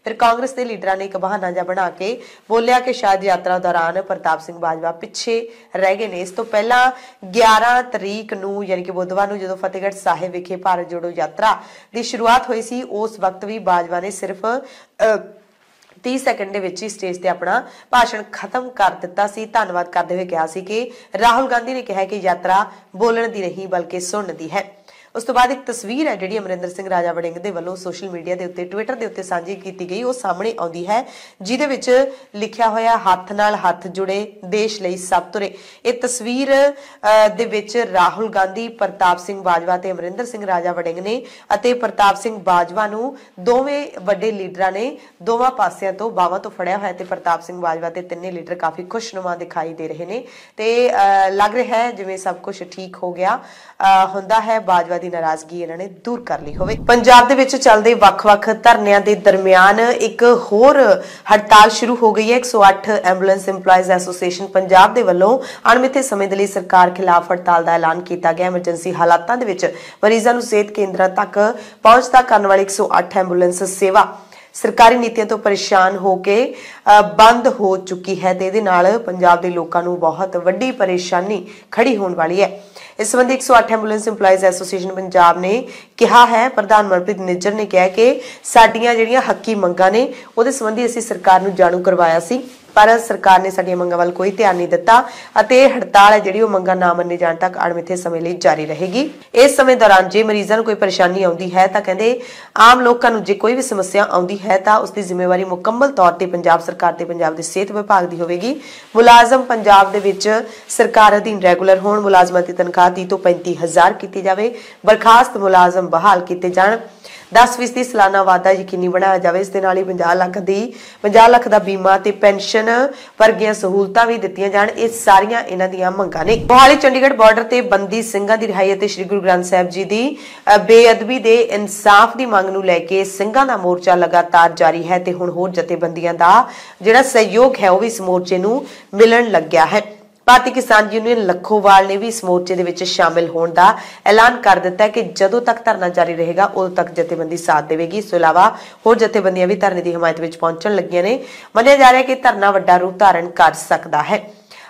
ਫਿਰ ਕਾਂਗਰਸ ਦੇ ਲੀਡਰਾਂ ਨੇ ਇੱਕ ਬਹਾਨਾ ਜਿਹਾ ਬਣਾ ਕੇ ਬੋਲਿਆ ਕਿ ਸ਼ਾਇਦ ਯਾਤਰਾ ਦੌਰਾਨ ਪ੍ਰਤਾਪ ਸਿੰਘ ਬਾਜਵਾ ਪਿੱਛੇ ਰਹਿ ਗਏ ਨੇ। ਇਸ ਤੋਂ ਪਹਿਲਾਂ 11 ਤਰੀਕ ਨੂੰ ਯਾਨੀ ਕਿ ਬੁੱਧਵਾਰ ਨੂੰ ਜਦੋਂ ਫਤਿਹਗੜ੍ਹ ਸਾਹਿਬ ਵਿਖੇ ਭਾਰਤ ਜੋੜੋ ਯਾਤਰਾ ਦੀ ਸ਼ੁਰੂਆਤ ਹੋਈ ਸੀ, ਉਸ ਵਕਤ ਵੀ ਬਾਜਵਾ ਨੇ ਸਿਰਫ 30 ਸੈਕਿੰਡ ਦੇ ਵਿੱਚ ਹੀ ਸਟੇਜ ਤੇ ਆਪਣਾ ਭਾਸ਼ਣ ਖਤਮ ਕਰ ਦਿੱਤਾ ਸੀ। ਧੰਨਵਾਦ ਕਰਦੇ ਹੋਏ ਕਿਹਾ ਸੀ ਕਿ ਰਾਹੁਲ ਗਾਂਧੀ ਨੇ ਕਿਹਾ ਕਿ ਯਾਤਰਾ ਬੋਲਣ ਦੀ ਨਹੀਂ ਬਲਕਿ ਸੁਣਨ ਦੀ ਹੈ। ਉਸ ਤੋਂ ਬਾਅਦ ਇੱਕ ਤਸਵੀਰ ਹੈ ਜਿਹੜੀ ਅਮਰਿੰਦਰ ਸਿੰਘ ਰਾਜਾ ਵੜਿੰਗ ਦੇ ਵੱਲੋਂ ਸੋਸ਼ਲ ਮੀਡੀਆ ਦੇ ਉੱਤੇ ਟਵਿੱਟਰ ਦੇ ਉੱਤੇ ਸਾਂਝੀ ਕੀਤੀ ਗਈ, ਉਹ ਸਾਹਮਣੇ ਆਉਂਦੀ ਹੈ ਜਿਹਦੇ ਵਿੱਚ ਲਿਖਿਆ ਹੋਇਆ ਹੱਥ ਨਾਲ ਹੱਥ ਜੁੜੇ ਦੇਸ਼ ਲਈ ਸਭ ਤੁਰੇ। ਇਹ ਤਸਵੀਰ ਦੇ ਵਿੱਚ ਰਾਹੁਲ ਗਾਂਧੀ, ਪ੍ਰਤਾਪ ਸਿੰਘ ਬਾਜਵਾ ਤੇ ਅਮਰਿੰਦਰ ਸਿੰਘ ਰਾਜਾ ਵੜਿੰਗ ਨੇ ਅਤੇ ਪ੍ਰਤਾਪ ਸਿੰਘ ਬਾਜਵਾ ਨੂੰ ਦੋਵੇਂ ਵੱਡੇ ਲੀਡਰਾਂ ਨੇ ਦੋਵਾਂ ਪਾਸਿਆਂ ਤੋਂ ਬਾਹਾਂ ਤੋਂ ਫੜਿਆ ਹੋਇਆ ਤੇ ਪ੍ਰਤਾਪ ਸਿੰਘ ਬਾਜਵਾ ਤੇ ਤਿੰਨੇ ਲੀਡਰ ਕਾਫੀ ਖੁਸ਼ਨੁਮਾ ਦਿਖਾਈ ਦੇ ਰਹੇ ਨੇ ਤੇ ਲੱਗ ਰਿਹਾ ਹੈ ਜਿਵੇਂ ਸਭ ਕੁਝ ਠੀਕ ਹੋ ਗਿਆ ਹੁੰਦਾ ਹੈ। ਬਾਜਵਾ ਦੀ ਨਾਰਾਜ਼ਗੀ ਇਹਨਾਂ ਨੇ ਦੂਰ ਕਰ ਲਈ ਹੋਵੇ। ਪੰਜਾਬ ਦੇ ਵਿੱਚ ਚੱਲਦੇ ਵੱਖ-ਵੱਖ ਧਰਨਿਆਂ ਦੇ ਦਰਮਿਆਨ ਇੱਕ ਹੋਰ ਹੜਤਾਲ ਸ਼ੁਰੂ ਹੋ ਗਈ ਹੈ। 108 ਐਂਬੂਲੈਂਸ EMPLOYEES ਐਸੋਸੀਏਸ਼ਨ ਪੰਜਾਬ ਦੇ ਵੱਲੋਂ ਅਣਮਿੱਥੇ ਸਮੇਂ ਦੇ ਲਈ ਸਰਕਾਰ ਖਿਲਾਫ ਹੜਤਾਲ ਦਾ ਐਲਾਨ ਕੀਤਾ ਗਿਆ। ਐਮਰਜੈਂਸੀ ਹਾਲਾਤਾਂ ਦੇ ਵਿੱਚ ਮਰੀਜ਼ਾਂ ਨੂੰ ਸਿਹਤ ਕੇਂਦਰਾਂ ਤੱਕ ਪਹੁੰਚਦਾ ਕਰਨ ਵਾਲੀ 108 ਐਂਬੂਲੈਂਸ ਸੇਵਾ ਸਰਕਾਰੀ ਨੀਤੀਆਂ ਤੋਂ ਪਰੇਸ਼ਾਨ ਹੋ ਕੇ ਬੰਦ ਹੋ ਚੁੱਕੀ ਹੈ ਤੇ ਇਹਦੇ ਨਾਲ ਪੰਜਾਬ ਦੇ ਲੋਕਾਂ ਨੂੰ ਬਹੁਤ ਵੱਡੀ ਪਰੇਸ਼ਾਨੀ ਖੜੀ ਹੋਣ ਵਾਲੀ ਹੈ। ਇਸ ਸੰਬੰਧੀ 108 ਐਂਬੂਲੈਂਸ EMPLOYEES ਐਸੋਸੀਏਸ਼ਨ ਪੰਜਾਬ ਨੇ ਕਿਹਾ ਹੈ, ਪ੍ਰਧਾਨ ਮਨਪ੍ਰੀਤ ਨਿੱਜਰ ਨੇ ਕਿਹਾ ਕਿ ਸਾਡੀਆਂ ਜਿਹੜੀਆਂ ਹੱਕੀ ਮੰਗਾਂ ਨੇ ਉਹਦੇ ਸੰਬੰਧੀ ਅਸੀਂ ਸਰਕਾਰ ਨੂੰ ਜਾਣੂ ਕਰਵਾਇਆ ਸੀ, ਪਰ ਸਰਕਾਰ ਨੇ ਸਾਡੀਆਂ ਮੰਗਾਂ ਵੱਲ ਕੋਈ ਧਿਆਨ ਨਹੀਂ ਦਿੱਤਾ ਅਤੇ ਇਹ ਹੜਤਾਲ ਹੈ ਜਿਹੜੀ ਉਹ ਮੰਗਾਂ ਨਾ ਮੰਨੇ ਜਾਣ ਤੱਕ ਅਣਮਿੱਥੇ ਸਮੇਂ ਲਈ ਜਾਰੀ ਰਹੇਗੀ। ਇਸ ਸਮੇਂ ਦੌਰਾਨ ਜੇ ਮਰੀਜ਼ਾਂ ਨੂੰ ਕੋਈ ਪਰੇਸ਼ਾਨੀ ਆਉਂਦੀ ਹੈ ਤਾਂ ਕਹਿੰਦੇ ਆਮ ਲੋਕਾਂ ਨੂੰ ਜੇ ਕੋਈ ਵੀ ਸਮੱਸਿਆ ਆਉਂਦੀ ਹੈ ਤਾਂ ਉਸ ਦੀ ਜ਼ਿੰਮੇਵਾਰੀ ਮੁਕੰਮਲ ਤੌਰ ਤੇ ਪੰਜਾਬ ਸਰਕਾਰ ਤੇ ਪੰਜਾਬ ਦੇ ਸਿਹਤ ਵਿਭਾਗ ਦੀ ਹੋਵੇਗੀ। ਮੁਲਾਜ਼ਮ ਪੰਜਾਬ ਦੇ ਵਿੱਚ ਸਰਕਾਰ ਅਧੀਨ ਰੈਗੂਲਰ ਹੋਣ, ਮੁਲਾਜ਼ਮਾਂ ਦੀ ਤਨਖਾਹ 30 ਤੋਂ 35,000 ਕੀਤੀ ਜਾਵੇ, ਬਰਖਾਸਤ ਮੁਲਾਜ਼ਮ ਬਹਾਲ ਕੀਤੇ ਜਾਣ, 10% ਸਾਲਾਨਾ ਵਾਧਾ ਯਕੀਨੀ ਬਣਾਇਆ ਜਾਵੇ। ਇਸ ਦੇ ਨਾਲ ਹੀ 50 ਲੱਖ ਦਾ ਬੀਮਾ ਤੇ ਪੈਨਸ਼ਨ ਵਰਗੀਆਂ ਸਹੂਲਤਾਂ ਵੀ ਦਿੱਤੀਆਂ ਜਾਣ। ਇਹ ਸਾਰੀਆਂ ਇਹਨਾਂ ਦੀਆਂ ਮੰਗਾਂ ਨੇ। ਮੋਹਾਲੀ ਚੰਡੀਗੜ੍ਹ ਬਾਰਡਰ ਤੇ ਬੰਦੀ ਸਿੰਘਾਂ ਦੀ ਰਿਹਾਈ ਅਤੇ ਸ੍ਰੀ ਗੁਰੂ ਗ੍ਰੰਥ ਸਾਹਿਬ ਜੀ ਦੀ ਬੇਅਦਬੀ ਦੇ ਇਨਸਾਫ ਦੀ ਮੰਗ ਨੂੰ ਲੈ ਕੇ ਸਿੰਘਾਂ ਦਾ ਮੋਰਚਾ ਲਗਾਤਾਰ ਜਾਰੀ ਹੈ ਤੇ ਹੁਣ ਹੋਰ ਜਥੇਬੰਦੀਆਂ ਦਾ ਜਿਹੜਾ ਸਹਿਯੋਗ ਹੈ ਉਹ ਵੀ ਇਸ ਮੋਰਚੇ ਨੂੰ ਮਿਲਣ ਲੱਗਿਆ ਹੈ। ਭਾਰਤੀ ਕਿਸਾਨ ਯੂਨੀਅਨ ਲੱਖੋਵਾਲ ਨੇ ਵੀ ਇਸ ਮੋਰਚੇ ਦੇ ਵਿੱਚ ਸ਼ਾਮਿਲ ਹੋਣ ਦਾ ਐਲਾਨ ਕਰ ਦਿੱਤਾ ਹੈ ਕਿ ਜਦੋਂ ਤੱਕ ਧਰਨਾ ਜਾਰੀ ਰਹੇਗਾ ਉਦੋਂ ਤੱਕ ਜਥੇਬੰਦੀ ਸਾਥ ਦੇਵੇਗੀ। ਇਸ ਤੋਂ ਇਲਾਵਾ ਹੋਰ ਜਥੇਬੰਦੀਆਂ ਵੀ ਧਰਨੇ ਦੀ ਹਮਾਇਤ ਵਿੱਚ ਪਹੁੰਚਣ ਲੱਗੀਆਂ ਨੇ। ਮੰਨਿਆ ਜਾ ਰਿਹਾ ਹੈ ਕਿ ਧਰਨਾ ਵੱਡਾ ਰੂਪ ਧਾਰਨ ਕਰ ਸਕਦਾ ਹੈ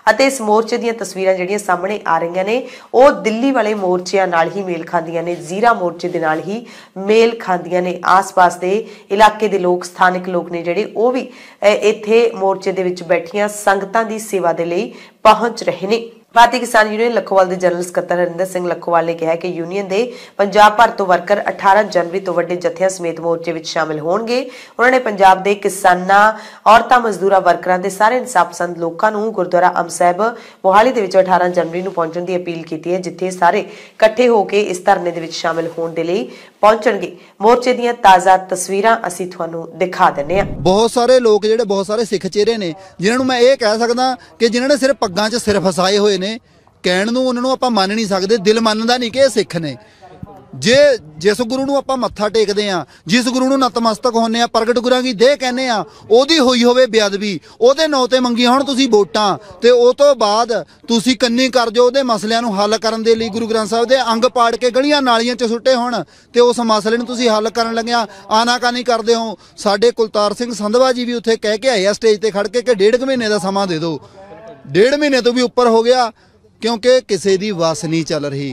ਅਤੇ ਇਸ ਮੋਰਚੇ ਦੀਆਂ ਤਸਵੀਰਾਂ ਜਿਹੜੀਆਂ ਸਾਹਮਣੇ ਆ ਰਹੀਆਂ ਨੇ ਉਹ ਦਿੱਲੀ ਵਾਲੇ ਮੋਰਚਿਆਂ ਨਾਲ ਹੀ ਮੇਲ ਖਾਂਦੀਆਂ ਨੇ, ਜ਼ੀਰਾ ਮੋਰਚੇ ਦੇ ਨਾਲ ਹੀ ਮੇਲ ਖਾਂਦੀਆਂ ਨੇ। ਆਸ-ਪਾਸ ਦੇ ਇਲਾਕੇ ਦੇ ਲੋਕ, ਸਥਾਨਕ ਲੋਕ ਨੇ ਜਿਹੜੇ ਉਹ ਵੀ ਇੱਥੇ ਮੋਰਚੇ ਦੇ ਵਿੱਚ ਬੈਠੀਆਂ ਸੰਗਤਾਂ ਦੀ ਸੇਵਾ ਦੇ ਲਈ ਪਹੁੰਚ ਰਹੇ ਨੇ। ਭਾਰਤੀ ਕਿਸਾਨ ਯੂਨੀਅਨ ਲੱਖੋਵਾਲ ਦੇ ਜਨਰਲ ਸਕੱਤਰ ਹਰਿੰਦਰ ਸਿੰਘ ਲੱਖੋਵਾਲ ਨੇ ਕਿਹਾ ਕਿ ਯੂਨੀਅਨ ਦੇ ਪੰਜਾਬ ਭਰ ਤੋਂ ਵਰਕਰ 18 ਜਨਵਰੀ ਤੋਂ ਵੱਡੇ ਜਥਿਆਂ ਸਮੇਤ ਮੋਰਚੇ ਵਿੱਚ ਸ਼ਾਮਿਲ ਹੋਣਗੇ। ਉਹਨਾਂ ਨੇ ਪੰਜਾਬ ਦੇ ਕਿਸਾਨਾਂ, ਔਰਤਾਂ, ਮਜ਼ਦੂਰਾਂ, ਵਰਕਰਾਂ ਤੇ ਸਾਰੇ ਇਨਸਾਫ ਪਸੰਦ ਲੋਕਾਂ ਨੂੰ ਗੁਰਦੁਆਰਾ ਅੰਬ ਸਾਹਿਬ ਮੋਹਾਲੀ ਦੇ ਵਿੱਚ 18 ਜਨਵਰੀ ਨੂੰ ਪਹੁੰਚਣ ਦੀ ਅਪੀਲ ਕੀਤੀ ਹੈ, ਜਿੱਥੇ ਸਾਰੇ ਇਕੱਠੇ ਹੋ ਕੇ ਇਸ ਧਰਨੇ ਦੇ ਵਿੱਚ ਸ਼ਾਮਿਲ ਹੋਣ ਦੇ ਲਈ ਪਹੁੰਚਣਗੇ। ਮੋਰਚੇ ਦੀਆਂ ਤਾਜ਼ਾ ਤਸਵੀਰਾਂ ਅਸੀਂ ਤੁਹਾਨੂੰ ਦਿਖਾ ਦਿੰਨੇ ਹਾਂ।
ਬਹੁਤ ਸਾਰੇ ਲੋਕ ਜਿਹੜੇ ਬਹੁਤ ਸਾਰੇ ਸਿੱਖ ਚਿਹਰੇ ਨੇ ਜਿਨ੍ਹਾਂ ਨੂੰ ਮੈਂ ਇਹ ਕਹਿ ਸਕਦਾ ਕਿ ਜਿਨ੍ਹਾਂ ਨੇ ਸਿਰਫ ਪੱਗਾਂ 'ਚ ਸਿਰ ਫਸਾਏ ਹੋਏ ਨੇ, ਕਹਿਣ ਨੂੰ ਉਹਨਾਂ ਨੂੰ ਆਪਾਂ ਮੰਨ ਨਹੀਂ ਸਕਦੇ, ਦਿਲ ਮੰਨਦਾ ਨਹੀਂ ਕਿ ਇਹ ਸਿੱਖ ਨੇ। ਜਿਸ ਗੁਰੂ ਨੂੰ ਆਪਾਂ ਮੱਥਾ ਟੇਕਦੇ ਆ, ਜਿਸ ਗੁਰੂ ਨੂੰ ਨਤਮਸਤਕ ਹੁੰਨੇ ਆ, ਪ੍ਰਗਟ ਗੁਰਾਂ ਦੀ ਦੇਹ ਕਹਿੰਦੇ ਆ, ਉਹਦੀ ਹੋਈ ਹੋਵੇ ਬੇਅਦਬੀ, ਉਹਦੇ ਨਾਂ ਤੇ ਮੰਗੀਆਂ ਹੁਣ ਤੁਸੀਂ ਵੋਟਾਂ ਤੇ ਉਹ ਤੋਂ ਬਾਅਦ ਤੁਸੀਂ ਕੰਨੀ ਕਰ ਜੋ ਉਹਦੇ ਮਸਲਿਆਂ ਨੂੰ ਹੱਲ ਕਰਨ ਦੇ ਲਈ ਗੁਰੂ ਗ੍ਰੰਥ ਸਾਹਿਬ ਦੇ ਅੰਗ ਪਾੜ ਕੇ ਗਲੀਆਂ ਨਾਲੀਆਂ 'ਚ ਸੁੱਟੇ ਹੋਣ ਤੇ ਉਸ ਮਸਲੇ ਨੂੰ ਤੁਸੀਂ ਹੱਲ ਕਰਨ ਲੱਗਿਆ ਆਨਾਕਾਨੀ ਕਰਦੇ ਹੋ। ਸਾਡੇ ਕੁਲਤਾਰ ਸਿੰਘ ਸੰਧਵਾ ਜੀ ਵੀ ਉੱਥੇ ਕਹਿ ਕੇ ਆਏ ਆ ਸਟੇਜ ਤੇ ਖੜ ਕੇ ਕਿ 1.5 ਮਹੀਨੇ ਦਾ ਸਮਾਂ ਦੇ ਦਿਓ। 1.5 ਮਹੀਨੇ ਤੋਂ ਵੀ ਉੱਪਰ ਹੋ ਗਿਆ क्योंकि किसी की वस नहीं चल रही।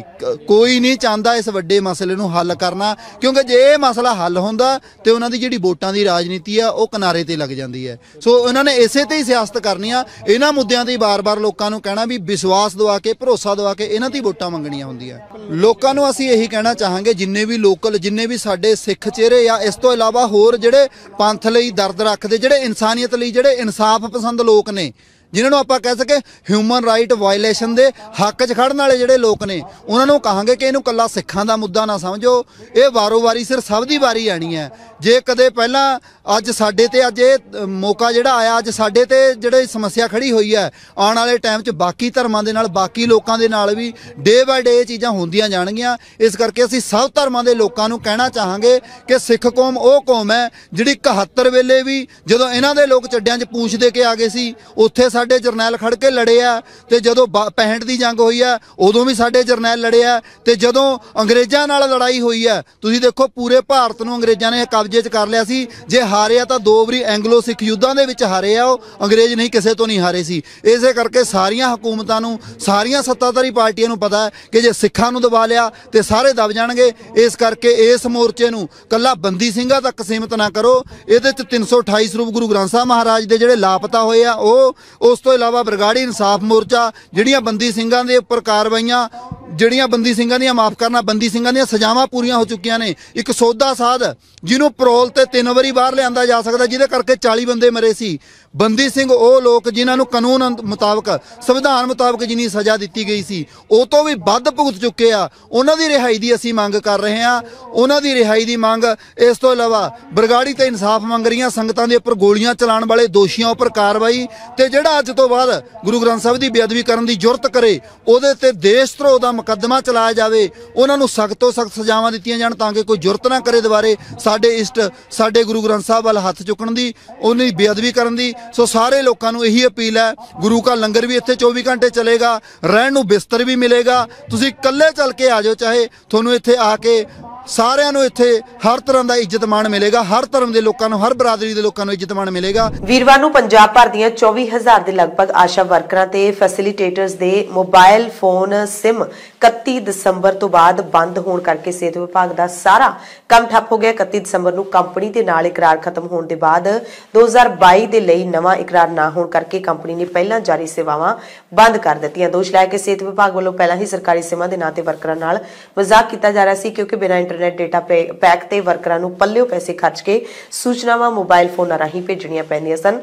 कोई नहीं चाहता इस वड्डे मसले नूं हल करना, क्योंकि जे ये मसला हल होंदा ते उन्हां दी जिहड़ी वोटां दी राजनीति आ वो किनारे ते लग जाती है। सो इन्होंने इसे ते ही सियासत करनी आ। इन्हां मुद्दिआं ते बार बार लोकां नूं कहना भी विश्वास दवा के, भरोसा दवा के इन्हां दी वोटां मंगणियां हुंदियां। लोकां नूं असीं यही कहना चाहांगे, जिन्ने भी लोकल, जिन्ने भी साडे सिख चेहरे आ, इस तो इलावा होर जिहड़े पंथ लई दर्द रखदे, जिहड़े इंसानियत लई, जिहड़े इंसाफ पसंद लोक ने, जिन्होंने आप कह सके ह्यूमन राइट वायलेशन के हक च खड़न वाले जोड़े लोग ने, उन्होंने कहांगे कि इनू कला सिखां दा मुद्दा ना समझो, ये वारो वारी सिर सब की वारी आनी है। जे कदे पहला अज साडे ते अज ये मौका जिहड़ा आया, अज साडे ते जिहड़ी समस्या खड़ी हुई है, आने वाले टाइम च बाकी धर्मां दे नाल, बाकी लोकां दे नाल भी डे बाय डे चीज़ां होंदियां जाणगियां। इस करके असीं सब धर्मां दे लोकां नूं कहना चाहांगे कि सिख कौम वो कौम है जिहड़ी 71 वेले भी जदों इन्हां दे लोग चड्डियां च पूंछ दे के आ गए सी, उत्थे ਸਾਡੇ ਜਰਨੈਲ ਖੜ ਕੇ ਲੜੇ ਆ, ਤੇ ਜਦੋਂ 65 ਦੀ ਜੰਗ ਹੋਈ ਆ ਉਦੋਂ ਵੀ ਸਾਡੇ ਜਰਨੈਲ ਲੜੇ ਆ, ਤੇ ਜਦੋਂ ਅੰਗਰੇਜ਼ਾਂ ਨਾਲ ਲੜਾਈ ਹੋਈ ਆ ਤੁਸੀਂ ਦੇਖੋ ਪੂਰੇ ਭਾਰਤ ਨੂੰ ਅੰਗਰੇਜ਼ਾਂ ਨੇ ਕਬਜ਼ੇ 'ਚ ਕਰ ਲਿਆ ਸੀ। ਜੇ ਹਾਰਿਆ ਤਾਂ 2 ਵਾਰੀ ਐਂਗਲੋ ਸਿੱਖ ਯੁੱਧਾਂ ਦੇ ਵਿੱਚ ਹਾਰੇ ਆ, ਉਹ ਅੰਗਰੇਜ਼ ਨਹੀਂ ਕਿਸੇ ਤੋਂ ਨਹੀਂ ਹਾਰੇ ਸੀ। ਇਸੇ ਕਰਕੇ ਸਾਰੀਆਂ ਹਕੂਮਤਾਂ ਨੂੰ, ਸਾਰੀਆਂ ਸੱਤਾਧਾਰੀ ਪਾਰਟੀਆਂ ਨੂੰ ਪਤਾ ਹੈ ਕਿ ਜੇ ਸਿੱਖਾਂ ਨੂੰ ਦਬਾ ਲਿਆ ਤੇ ਸਾਰੇ ਦਬ ਜਾਣਗੇ। ਇਸ ਕਰਕੇ ਇਸ ਮੋਰਚੇ ਨੂੰ ਕੱਲਾ ਬੰਦੀ ਸਿੰਘਾਂ ਤੱਕ ਸੀਮਤ ਨਾ ਕਰੋ। ਇਹਦੇ 'ਚ 328 ਸਰੂਪ ਗੁਰੂ ਗ੍ਰੰਥ ਸਾਹਿਬ ਮਹਾਰਾਜ ਦੇ ਜਿਹੜੇ ਲਾਪਤਾ ਹੋਏ ਆ ਉਹ, ਉਸ ਤੋਂ ਇਲਾਵਾ ਬਰਗਾੜੀ ਇਨਸਾਫ ਮੋਰਚਾ, ਜਿਹੜੀਆਂ ਬੰਦੀ ਸਿੰਘਾਂ ਦੇ ਉੱਪਰ ਕਾਰਵਾਈਆਂ, ਜਿਹੜੀਆਂ ਬੰਦੀ ਸਿੰਘਾਂ ਦੀਆਂ ਮਾਫ ਕਰਨਾ, ਬੰਦੀ ਸਿੰਘਾਂ ਦੀਆਂ ਸਜ਼ਾਵਾਂ ਪੂਰੀਆਂ ਹੋ ਚੁੱਕੀਆਂ ਨੇ। ਇੱਕ ਸੌਦਾ ਸਾਧ ਜਿਹਨੂੰ ਪਰੋਲ ਤੇ 3 ਵਾਰੀ ਬਾਹਰ ਲਿਆਂਦਾ ਜਾ ਸਕਦਾ, ਜਿਹਦੇ ਕਰਕੇ 40 ਬੰਦੇ ਮਰੇ ਸੀ। ਬੰਦੀ ਸਿੰਘ ਉਹ ਲੋਕ ਜਿਨ੍ਹਾਂ ਨੂੰ ਕਾਨੂੰਨ ਮੁਤਾਬਕ, ਸੰਵਿਧਾਨ ਮੁਤਾਬਕ ਜਿੰਨੀ ਸਜ਼ਾ ਦਿੱਤੀ ਗਈ ਸੀ ਉਹ ਤੋਂ ਵੀ ਵੱਧ ਭੁਗਤ ਚੁੱਕੇ ਆ। ਉਹਨਾਂ ਦੀ ਰਿਹਾਈ ਦੀ ਅਸੀਂ ਮੰਗ ਕਰ ਰਹੇ ਹਾਂ, ਉਹਨਾਂ ਦੀ ਰਿਹਾਈ ਦੀ ਮੰਗ। ਇਸ ਤੋਂ ਇਲਾਵਾ ਬਰਗਾੜੀ ਤੇ ਇਨਸਾਫ ਮੰਗ ਰਹੀਆਂ ਸੰਗਤਾਂ ਦੇ ਉੱਪਰ ਗੋਲੀਆਂ ਚਲਾਉਣ ਵਾਲੇ ਦੋਸ਼ੀਆਂ ਉੱਪਰ ਕਾਰਵਾਈ, ਤੇ ਜਿਹੜਾ ਅੱਜ ਤੋਂ ਬਾਅਦ ਗੁਰੂ ਗ੍ਰੰਥ ਸਾਹਿਬ ਦੀ ਬੇਅਦਬੀ ਕਰਨ ਦੀ ਜੁਰਤ ਕਰੇ ਉਹਦੇ ਤੇ ਦੇਸ਼ ਧਰੋਹ ਦਾ ਮੁਕੱਦਮਾ ਚਲਾਇਆ ਜਾਵੇ। ਉਹਨਾਂ ਨੂੰ ਸਖਤ ਤੋਂ ਸਖਤ ਸਜ਼ਾਵਾਂ ਦਿੱਤੀਆਂ ਜਾਣ ਤਾਂ ਕਿ ਕੋਈ ਜੁਰਤ ਨਾ ਕਰੇ ਦੁਬਾਰੇ ਸਾਡੇ ਇਸ਼ਟ, ਸਾਡੇ ਗੁਰੂ ਗ੍ਰੰਥ ਸਾਹਿਬ ਵੱਲ ਹੱਥ ਚੁੱਕਣ ਦੀ, ਉਹਨਾਂ ਦੀ ਬੇਅਦਬੀ ਕਰਨ ਦੀ। ਸੋ ਸਾਰੇ ਲੋਕਾਂ ਨੂੰ ਇਹੀ ਅਪੀਲ ਹੈ, ਗੁਰੂ ਕਾ ਲੰਗਰ ਵੀ ਇੱਥੇ 24 ਘੰਟੇ ਚੱਲੇਗਾ, ਰਹਿਣ ਨੂੰ ਬਿਸਤਰ ਵੀ ਮਿਲੇਗਾ। ਤੁਸੀਂ ਇਕੱਲੇ ਚੱਲ ਕੇ ਆ ਜਾਓ, ਚਾਹੇ ਤੁਹਾਨੂੰ ਇੱਥੇ ਆ ਕੇ ਸਾਰਿਆਂ ਨੂੰ ਇੱਥੇ ਹਰ ਤਰ੍ਹਾਂ ਦਾ ਇੱਜ਼ਤ ਮਾਣ ਮਿਲੇਗਾ। ਹਰ ਧਰਮ ਦੇ ਲੋਕਾਂ ਨੂੰ, ਹਰ ਬਰਾਦਰੀ ਦੇ ਲੋਕਾਂ ਨੂੰ ਇੱਜ਼ਤ ਮਾਣ ਮਿਲੇਗਾ।
ਵੀਰਵਾਰ ਨੂੰ ਪੰਜਾਬ ਭਰ ਦੀਆਂ 24,000 ਦੇ ਲਗਭਗ ਆਸ਼ਾ ਵਰਕਰਾਂ ਤੇ ਫੈਸਿਲੀਟੇਟਰਸ ਦੇ ਮੋਬਾਈਲ ਫੋਨ ਸਿਮ 31 ਦਸੰਬਰ ਤੋਂ ਬਾਅਦ ਬੰਦ ਹੋਣ ਕਰਕੇ ਸਿਹਤ ਵਿਭਾਗ ਦਾ ਸਾਰਾ ਕੰਮ ਠੱਪ ਹੋ ਗਿਆ। 31 ਦਸੰਬਰ ਨੂੰ ਕੰਪਨੀ ਦੇ ਨਾਲ ਇਕਰਾਰ ਖਤਮ ਹੋਣ ਦੇ ਬਾਅਦ 2022 ਦੇ ਲਈ ਨਵਾਂ ਇਕਰਾਰ ਨਾ ਹੋਣ ਕਰਕੇ ਕੰਪਨੀ ਨੇ ਪਹਿਲਾਂ ਜਾਰੀ ਸੇਵਾਵਾਂ ਬੰਦ ਕਰ ਦਿੱਤੀਆਂ। ਦੋਸ਼ ਲਾਇਆ ਕਿ ਸਿਹਤ ਵਿਭਾਗ ਵੱਲੋਂ ਪਹਿਲਾਂ ਹੀ ਸਰਕਾਰੀ ਸਿਮਾਂ ਦੇ ਨਾਂ ਤੇ ਵਰਕਰਾਂ ਨਾਲ ਮਜ਼ਾਕ ਕੀਤਾ ਜਾ ਰਿਹਾ ਸੀ, ਕਿਉਂਕਿ ਬਿਨਾਂ ਇੰਟਰਨੈਟ ਡੇਟਾ ਪੈਕ ਤੇ ਵਰਕਰਾਂ ਨੂੰ ਪੱਲਿਓਂ ਪੈਸੇ ਖਰਚ ਕੇ ਸੂਚਨਾਵਾਂ ਮੋਬਾਈਲ ਫੋਨਾਂ ਰਾਹੀਂ ਭੇਜਣੀਆਂ ਪੈਂਦੀਆਂ ਸਨ।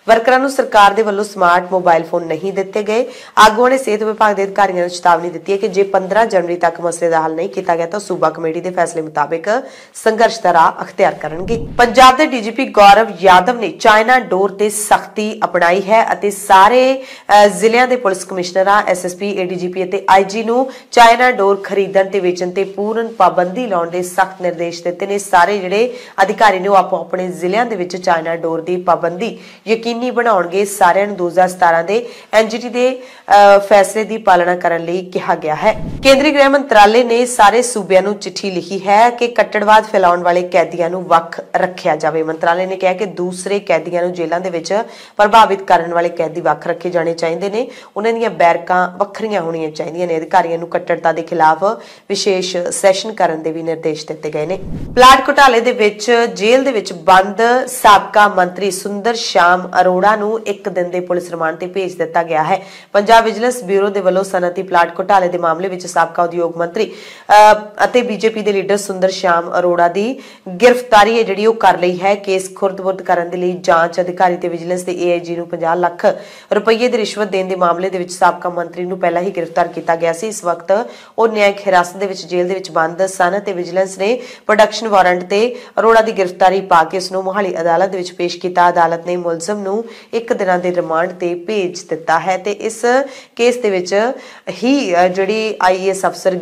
ਵਰਕਰਾਂ ਨੂੰ ਸਰਕਾਰ ਦੇ ਵੱਲੋਂ ਸਮਾਰਟ ਮੋਬਾਈਲ ਫੋਨ ਨਹੀਂ ਦਿੱਤੇ ਗਏ। ਆਗੂਆਂ ਨੇ ਸਿਹਤ ਵਿਭਾਗ ਦੇ ਅਧਿਕਾਰੀਆਂ ਨੂੰ ਚੇਤਾਵਨੀ ਦਿੱਤੀ ਹੈ ਕਿ ਜੇ 15 ਜਨਵਰੀ ਤੱਕ ਮਸਲੇ ਦਾ ਹੱਲ ਨਹੀਂ ਕੀਤਾ ਗਿਆ ਤਾਂ ਸੂਬਾ ਕਮੇਟੀ ਦੇ ਫੈਸਲੇ ਮੁਤਾਬਿਕ ਸੰਘਰਸ਼ ਦਾ ਰਾਹ ਅਖਤਿਆਰ ਕਰਨਗੇ। ਪੰਜਾਬ ਦੇ ਡੀਜੀਪੀ ਗੌਰਵ ਯਾਦਵ ਨੇ ਚਾਈਨਾ ਡੋਰ ਤੇ ਸਖਤੀ ਅਪਣਾਈ ਹੈ ਅਤੇ ਸਾਰੇ ਜ਼ਿਲ੍ਹਿਆਂ ਦੇ ਪੁਲਿਸ ਕਮਿਸ਼ਨਰਾਂ, ਐਸਐਸਪੀ, ਏਡੀਜੀਪੀ ਅਤੇ ਆਈਜੀ ਨੂੰ ਚਾਈਨਾ ਡੋਰ ਖਰੀਦਣ ਤੇ ਵੇਚਣ ਤੇ ਪੂਰਨ ਪਾਬੰਦੀ ਲਾਉਣ ਦੇ ਸਖਤ ਨਿਰਦੇਸ਼ ਦਿੱਤੇ ਨੇ। ਸਾਰੇ ਜਿਹੜੇ ਅਧਿਕਾਰੀ ਨੇ ਉਹ ਆਪੋ ਆਪਣੇ ਜ਼ਿਲ੍ਹਿਆਂ ਦੇ ਵਿੱਚ ਚਾਈਨਾ ਡੋਰ ਦੀ ਪਾਬੰਦੀ ਯਕੀਨੀ ਬਣਾਉਣਗੇ। ਸਾਰਿਆਂ ਨੂੰ 2017 ਦੇ ਐਨਜੀਟੀ ਦੇ ਫੈਸਲੇ ਦੀ ਪਾਲਣਾ ਕਰਨ ਲਈ ਕਿਹਾ ਗਿਆ ਹੈ। ਕੇਂਦਰੀ ਗ੍ਰਹਿ ਮੰਤਰਾਲੇ ਨੇ ਸਾਰੇ ਸੂਬਿਆਂ ਨੂੰ ਚਿੱਠੀ ਲਿਖੀ ਹੈ ਕਿ ਕੱਟੜਵਾਦ ਫੈਲਾਉਣ ਵਾਲੇ ਕੈਦੀਆਂ ਨੂੰ ਵੱਖ ਰੱਖਿਆ ਜਾਵੇ। ਮੰਤਰਾਲੇ ਨੇ ਕਿਹਾ ਕਿ ਦੂਸਰੇ ਕੈਦੀਆਂ ਨੂੰ ਜੇਲ੍ਹਾਂ ਦੇ ਵਿੱਚ ਪ੍ਰਭਾਵਿਤ ਕਰਨ ਵਾਲੇ ਕੈਦੀ ਵੱਖ ਰੱਖੇ ਜਾਣੇ ਚਾਹੀਦੇ ਨੇ, ਉਹਨਾਂ ਦੀਆਂ ਬੈਰਕਾਂ ਵੱਖਰੀਆਂ ਹੋਣੀਆਂ ਚਾਹੀਦੀਆਂ ਨੇ। ਅਧਿਕਾਰੀਆਂ ਨੂੰ ਕੱਟੜਤਾ ਦੇ ਖਿਲਾਫ ਵਿਸ਼ੇਸ਼ ਸੈਸ਼ਨ ਕਰਨ ਦੇ ਵੀ ਨਿਰਦੇਸ਼ ਦਿੱਤੇ ਗਏ ਨੇ। ਪਲਾਟ ਘੁਟਾਲੇ ਦੇ ਵਿੱਚ ਜੇਲ੍ਹ ਦੇ ਵਿੱਚ ਬੰਦ ਸਾਬਕਾ ਮੰਤਰੀ ਸੁੰਦਰ ਸ਼ਾਮ ਅਰੋੜਾ ਨੂੰ 1 ਦਿਨ ਦੇ ਪੁਲਿਸ ਰਿਮਾਂਡ ਤੇ ਭੇਜ ਦਿੱਤਾ ਗਿਆ ਹੈ। ਪੰਜਾਬ ਵਿਜੀਲੈਂਸ ਬਿਊਰੋ ਦੇ ਵੱਲੋਂ ਸਨਅਤੀ ਪਲਾਟ ਘੁਟਾਲੇ ਦੇ ਮਾਮਲੇ ਵਿੱਚ ਸਾਬਕਾ ਉਦਯੋਗ ਮੰਤਰੀ ਅਤੇ ਬੀਜੇਪੀ ਦੇ ਲੀਡਰ ਸੁੰਦਰ ਸ਼ਾਮ ਅਰੋੜਾ ਦੀ ਗ੍ਰਿਫਤਾਰੀ ਹੈ ਜਿਹੜੀ ਉਹ ਕਰ ਲਈ ਹੈ। ਕੇਸ ਖੁਰਦ-ਬੁਰਦ ਕਰਨ ਦੇ ਲਈ ਜਾਂਚ ਅਧਿਕਾਰੀ ਤੇ ਵਿਜੀਲੈਂਸ ਦੇ ਏਆਈਜੀ ਨੂੰ 50 ਲੱਖ ਰੁਪਏ ਦੀ ਰਿਸ਼ਵਤ ਦੇਣ ਦੇ ਮਾਮਲੇ ਦੇ ਵਿੱਚ ਸਾਬਕਾ ਮੰਤਰੀ ਨੂੰ ਪਹਿਲਾਂ ਹੀ ਗ੍ਰਿਫਤਾਰ ਕੀਤਾ ਗਿਆ ਸੀ। ਇਸ ਵਕਤ ਉਹ ਨਿਆਇਕ ਹਿਰਾਸਤ ਦੇ ਵਿੱਚ ਜੇਲ੍ਹ ਦੇ ਵਿੱਚ ਬੰਦ ਸਨ ਤੇ ਵਿਜੀਲੈਂਸ ਨੇ ਪ੍ਰੋਡਕਸ਼ਨ ਵਾਰੰਟ ਤੇ ਅਰੋੜਾ ਦੀ ਗ੍ਰਿਫਤਾਰੀ ਪਾ ਕੇ ਉਸ ਨੂੰ ਮੋਹਾਲੀ ਅਦਾਲਤ ਦੇ ਵਿੱਚ ਪੇਸ਼ ਕੀਤਾ। ਅਦਾਲਤ ਨੇ ਮੁਲਜ਼ਮ ਨੂੰ 1 ਦਿਨਾਂ ਦੇ ਰਿਮਾਂਡ ਤੇ ਭੇਜ ਦਿੱਤਾ ਹੈ ਤੇ ਇਸ ਕੇਸ ਦੇ ਵਿੱਚ ਹੀ ਜਿਹੜੀ ਆਈਏਐਸ ਅਫਸਰ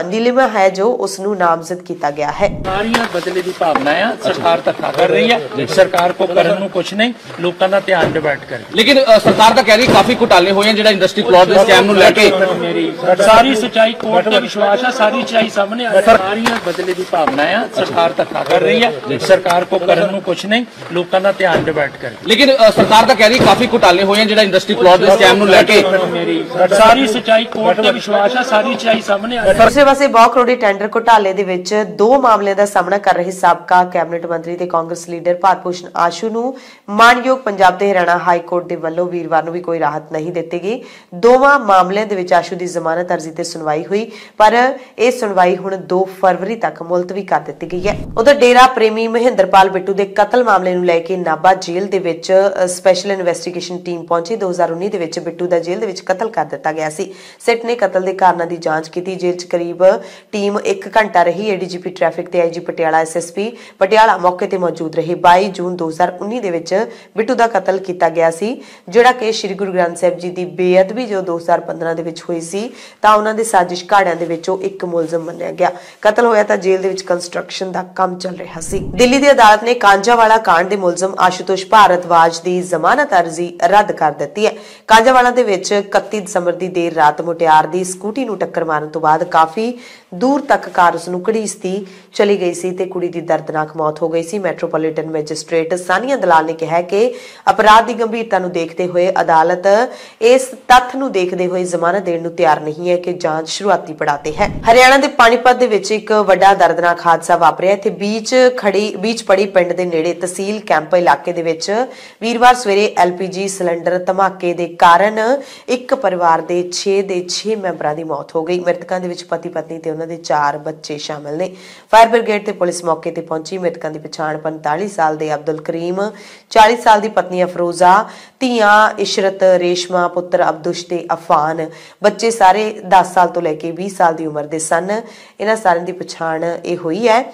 ਨੀਲਿਮਾ ਹੈ ਜੋ ਉਸ ਨੂੰ ਨਾਮਜ਼ਦ ਕੀਤਾ ਗਿਆ ਹੈ।
ਸਾਰੀਆਂ ਬਦਲੇ ਦੀ ਭਾਵਨਾ ਆ, ਸਰਕਾਰ ਧੱਕਾ ਕਰ ਰਹੀ ਹੈ, ਸਰਕਾਰ ਕੋ ਕਰਨ ਨੂੰ ਕੁਝ ਨਹੀਂ, ਲੋਕਾਂ ਦਾ ਧਿਆਨ ਡਿਵਰਟ ਕਰ।
ਲੇਕਿਨ ਸਰਕਾਰ ਤਾਂ ਕਹਿ ਰਹੀ ਕਾਫੀ ਘੁਟਾਲੇ ਹੋਏ ਹਨ ਜਿਹੜਾ ਇੰਡਸਟਰੀ ਪਲਾਟ ਦੇ ਸਕੈਮ ਨੂੰ ਲੈ ਕੇ।
ਮੇਰੀ ਸਾਰੀ ਸੱਚਾਈ ਕੋਰਟ ਤੇ ਵਿਸ਼ਵਾਸ ਆ, ਸਾਰੀ ਸੱਚਾਈ ਸਾਹਮਣੇ ਆ। ਸਾਰੀਆਂ ਬਦਲੇ ਦੀ ਭਾਵਨਾ ਆ, ਸਰਕਾਰ ਧੱਕਾ ਕਰ ਰਹੀ ਹੈ, ਸਰਕਾਰ ਕੋ ਕਰਨ ਨੂੰ ਕੁਝ ਨਹੀਂ, ਲੋਕਾਂ ਦਾ ਧਿਆਨ ਡਿਵਰਟ ਕਰ।
ਲੇਕਿਨ ਸਰਕਾਰ ਤਾਂ ਕਹਿ ਰਹੀ ਕਾਫੀ ਘੁਟਾਲੇ ਹੋਏ ਹਨ ਜਿਹੜਾ ਇੰਡਸਟਰੀ ਪਲਾਟ ਦੇ ਸਕੈਮ ਨੂੰ ਲੈ ਕੇ।
ਮੇਰੀ ਸਾਰੀ ਸੱਚਾਈ ਕੋਰਟ ਤੇ ਵਿਸ਼ਵਾਸ ਆ, ਸਾਰੀ ਸੱਚਾਈ ਸਾਹਮਣੇ ਆ।
ਦੂਸਰੇ ਪਾਸੇ ਬਹੁਤ ਕਰੋੜੀ ਟੈਂਡਰ ਘੁਟਾਲੇ ਦੇ ਵਿੱਚ 2 ਮਾਮਲਿਆਂ ਦਾ ਸਾਹਮਣਾ ਕਰ ਰਹੇ ਸਾਬਕਾ ਕੈਬਨਿਟ ਮੰਤਰੀ ਤੇ ਕਾਂਗਰਸ ਲੀਡਰ ਭਾਰਤ ਭੂਸ਼ਣ ਆਸ਼ੂ ਨੂੰ ਮਾਨਯੋਗ ਪੰਜਾਬ ਤੇ ਹਰਿਆਣਾ ਹਾਈ ਕੋਰਟ ਦੇ ਵੱਲੋਂ ਵੀਰਵਾਰ ਨੂੰ ਵੀ ਕੋਈ ਰਾਹਤ ਨਹੀਂ ਦਿੱਤੀ ਗਈ। ਦੋਵਾਂ ਮਾਮਲਿਆਂ ਦੇ ਵਿੱਚ ਆਸ਼ੂ ਦੀ ਜ਼ਮਾਨਤ ਅਰਜ਼ੀ ਤੇ ਸੁਣਵਾਈ ਹੋਈ, ਪਰ ਇਹ ਸੁਣਵਾਈ ਹੁਣ 2 ਫਰਵਰੀ ਤੱਕ ਮੁਲਤਵੀ ਕਰ ਦਿੱਤੀ ਗਈ ਹੈ। ਉਧਰ ਡੇਰਾ ਪ੍ਰੇਮੀ ਮਹਿੰਦਰਪਾਲ ਬਿੱਟੂ ਦੇ ਕਤਲ ਮਾਮਲੇ ਨੂੰ ਲੈ ਕੇ ਨਾਭਾ ਜੇਲ੍ਹ ਦੇ ਵਿੱਚ ਸਪੈਸ਼ਲ ਇਨਵੈਸਟੀਗੇਸ਼ਨ ਟੀਮ ਪਹੁੰਚੀ। 2019 ਦੇ ਵਿੱਚ ਬਿੱਟੂ ਦਾ ਜੇਲ੍ਹ ਦੇ ਵਿੱਚ ਕਤਲ ਕਰ ਦਿੱਤਾ ਗਿਆ ਸੀ। ਸਿਟ ਨੇ ਕਤਲ ਦੇ ਕਾਰਨਾਂ ਦੀ ਜਾਂਚ ਕੀਤੀ। ਜੇਲ੍ਹ 'ਚ ਕਰੀਬ ਟੀਮ 1 ਘੰਟਾ ਰਹੀ। ਏਡੀਜੀਪੀ ਟ੍ਰੈਫਿਕ ਤੇ ਆਈਜੀ ਪਟਿਆਲਾ, ਐਸਐਸਪੀ ਪਟਿਆਲਾ ਮੌਕੇ ਤੇ ਮੌਜੂਦ ਰਹੇ। 22 ਜੂਨ 2019 ਦੇ ਵਿੱਚ ਬਿੱਟੂ ਦਾ ਕਤਲ ਕੀਤਾ ਗਿਆ ਸੀ, ਜਿਹੜਾ ਕਿ ਸ੍ਰੀ ਗੁਰੂ ਗ੍ਰੰਥ ਸਾਹਿਬ ਜੀ ਦੀ ਬੇਅਦਬੀ ਜੋ 2015 ਦੇ ਵਿੱਚ ਹੋਈ ਸੀ ਤਾਂ ਉਹਨਾਂ ਦੇ ਸਾਜ਼ਿਸ਼ ਘਾੜਿਆਂ ਦੇ ਵਿੱਚੋਂ ਇੱਕ ਮੁਲਜ਼ਮ ਮੰਨਿਆ ਗਿਆ। ਕਤਲ ਹੋਇਆ ਤਾਂ ਜੇਲ੍ਹ ਦੇ ਵਿੱਚ ਕੰਸਟਰਕਸ਼ਨ ਦਾ ਕੰਮ ਚੱਲ ਰਿਹਾ ਸੀ। ਦਿੱਲੀ ਦੀ ਅਦਾਲਤ ਨੇ ਕਾਂਝਾਵਾਲਾ ਕਾਂਡ ਦੇ ਮੁਲਜ਼ਮ ਆਸ਼ੂਤੋਸ਼ ਭਾਰਤਵਾਜ ਦੀ ਜ਼ਮਾਨਤ ਅਰਜ਼ੀ ਰੱਦ ਕਰ ਦਿੱਤੀ ਹੈ। ਕਾਂਜਾਵਾਲਾ ਦੇ ਵਿੱਚ 31 ਦਸੰਬਰ ਦੀ ਦੇਰ ਰਾਤ ਮੁਟਿਆਰ ਦੀ ਸਕੂਟੀ ਨੂੰ ਟੱਕਰ ਮਾਰਨ ਤੋਂ ਬਾਅਦ ਕਾਫੀ ਦੂਰ ਤੱਕ ਕਾਰ ਉਸ ਨੂੰ ਘੜੀਸਦੀ ਚਲੀ ਗਈ ਸੀ ਤੇ ਕੁੜੀ ਦੀ ਦਰਦਨਾਕ ਮੌਤ ਹੋ ਗਈ ਸੀ। ਮੈਟਰੋਪੋਲੀਟਨ ਮੈਜਿਸਟ੍ਰੇਟ ਸਾਨੀਆ ਦਲਾਲ ਨੇ ਕਿਹਾ ਕਿ ਅਪਰਾਧ ਦੀ ਗੰਭੀਰਤਾ ਨੂੰ ਦੇਖਦੇ ਹੋਏ ਅਦਾਲਤ ਇਸ ਤੱਥ ਨੂੰ ਦੇਖਦੇ ਹੋਏ ਜ਼ਮਾਨਤ ਦੇਣ ਨੂੰ ਤਿਆਰ ਨਹੀਂ ਹੈ ਕਿ ਜਾਂਚ ਸ਼ੁਰੂਆਤੀ ਪੜਾਅ ਤੇ ਹੈ। ਹਰਿਆਣਾ ਦੇ ਪਾਣੀਪਤ ਦੇ ਵਿੱਚ ਇੱਕ ਵੱਡਾ ਦਰਦਨਾਕ ਹਾਦਸਾ ਵਾਪਰਿਆ। ਇੱਥੇ ਬੀਚ ਪੜੀ ਪਿੰਡ ਦੇ ਨੇੜੇ ਤਹਿਸੀਲ ਕੈਂਪ ਇਲਾਕੇ ਦੇ ਵਿੱਚ ਵੀਰਵਾਰ ਸਵੇਰੇ LPG ਸਿਲੰਡਰ ਧਮਾਕੇ ਦੇ ਕਾਰਨ ਇੱਕ ਪਰਿਵਾਰ ਦੇ 6 ਮੈਂਬਰਾਂ ਦੀ ਮੌਤ ਹੋ ਗਈ। ਮ੍ਰਿਤਕਾਂ ਦੇ ਵਿੱਚ ਪਤੀ ਪਤਨੀ ਤੇ ਉਹਨਾਂ ਦੇ 4 ਬੱਚੇ ਸ਼ਾਮਲ ਨੇ। ਫਾਇਰ ਬ੍ਰਿਗੇਡ ਤੇ ਪੁਲਿਸ ਮੌਕੇ ਤੇ ਪਹੁੰਚੀ। ਮ੍ਰਿਤਕਾਂ ਦੀ ਪਛਾਣ 45 ਸਾਲ ਦੇ ਅਬਦੁਲ ਕਰੀਮ, 40 ਸਾਲ ਦੀ ਪਤਨੀ ਅਫਰੋਜ਼ਾ, ਧੀਆਂ ਇਸ਼ਰਤ, ਰੇਸ਼ਮਾ, ਪੁੱਤਰ ਅਬਦੁਸ਼ ਤੇ ਅਫਾਨ, ਬੱਚੇ ਸਾਰੇ 10 ਸਾਲ ਤੋਂ ਲੈ ਕੇ 20 ਸਾਲ ਦੀ ਉਮਰ ਦੇ ਸਨ। ਇਹਨਾਂ ਸਾਰਿਆਂ ਦੀ ਪਛਾਣ ਇਹ ਹੋਈ ਹੈ।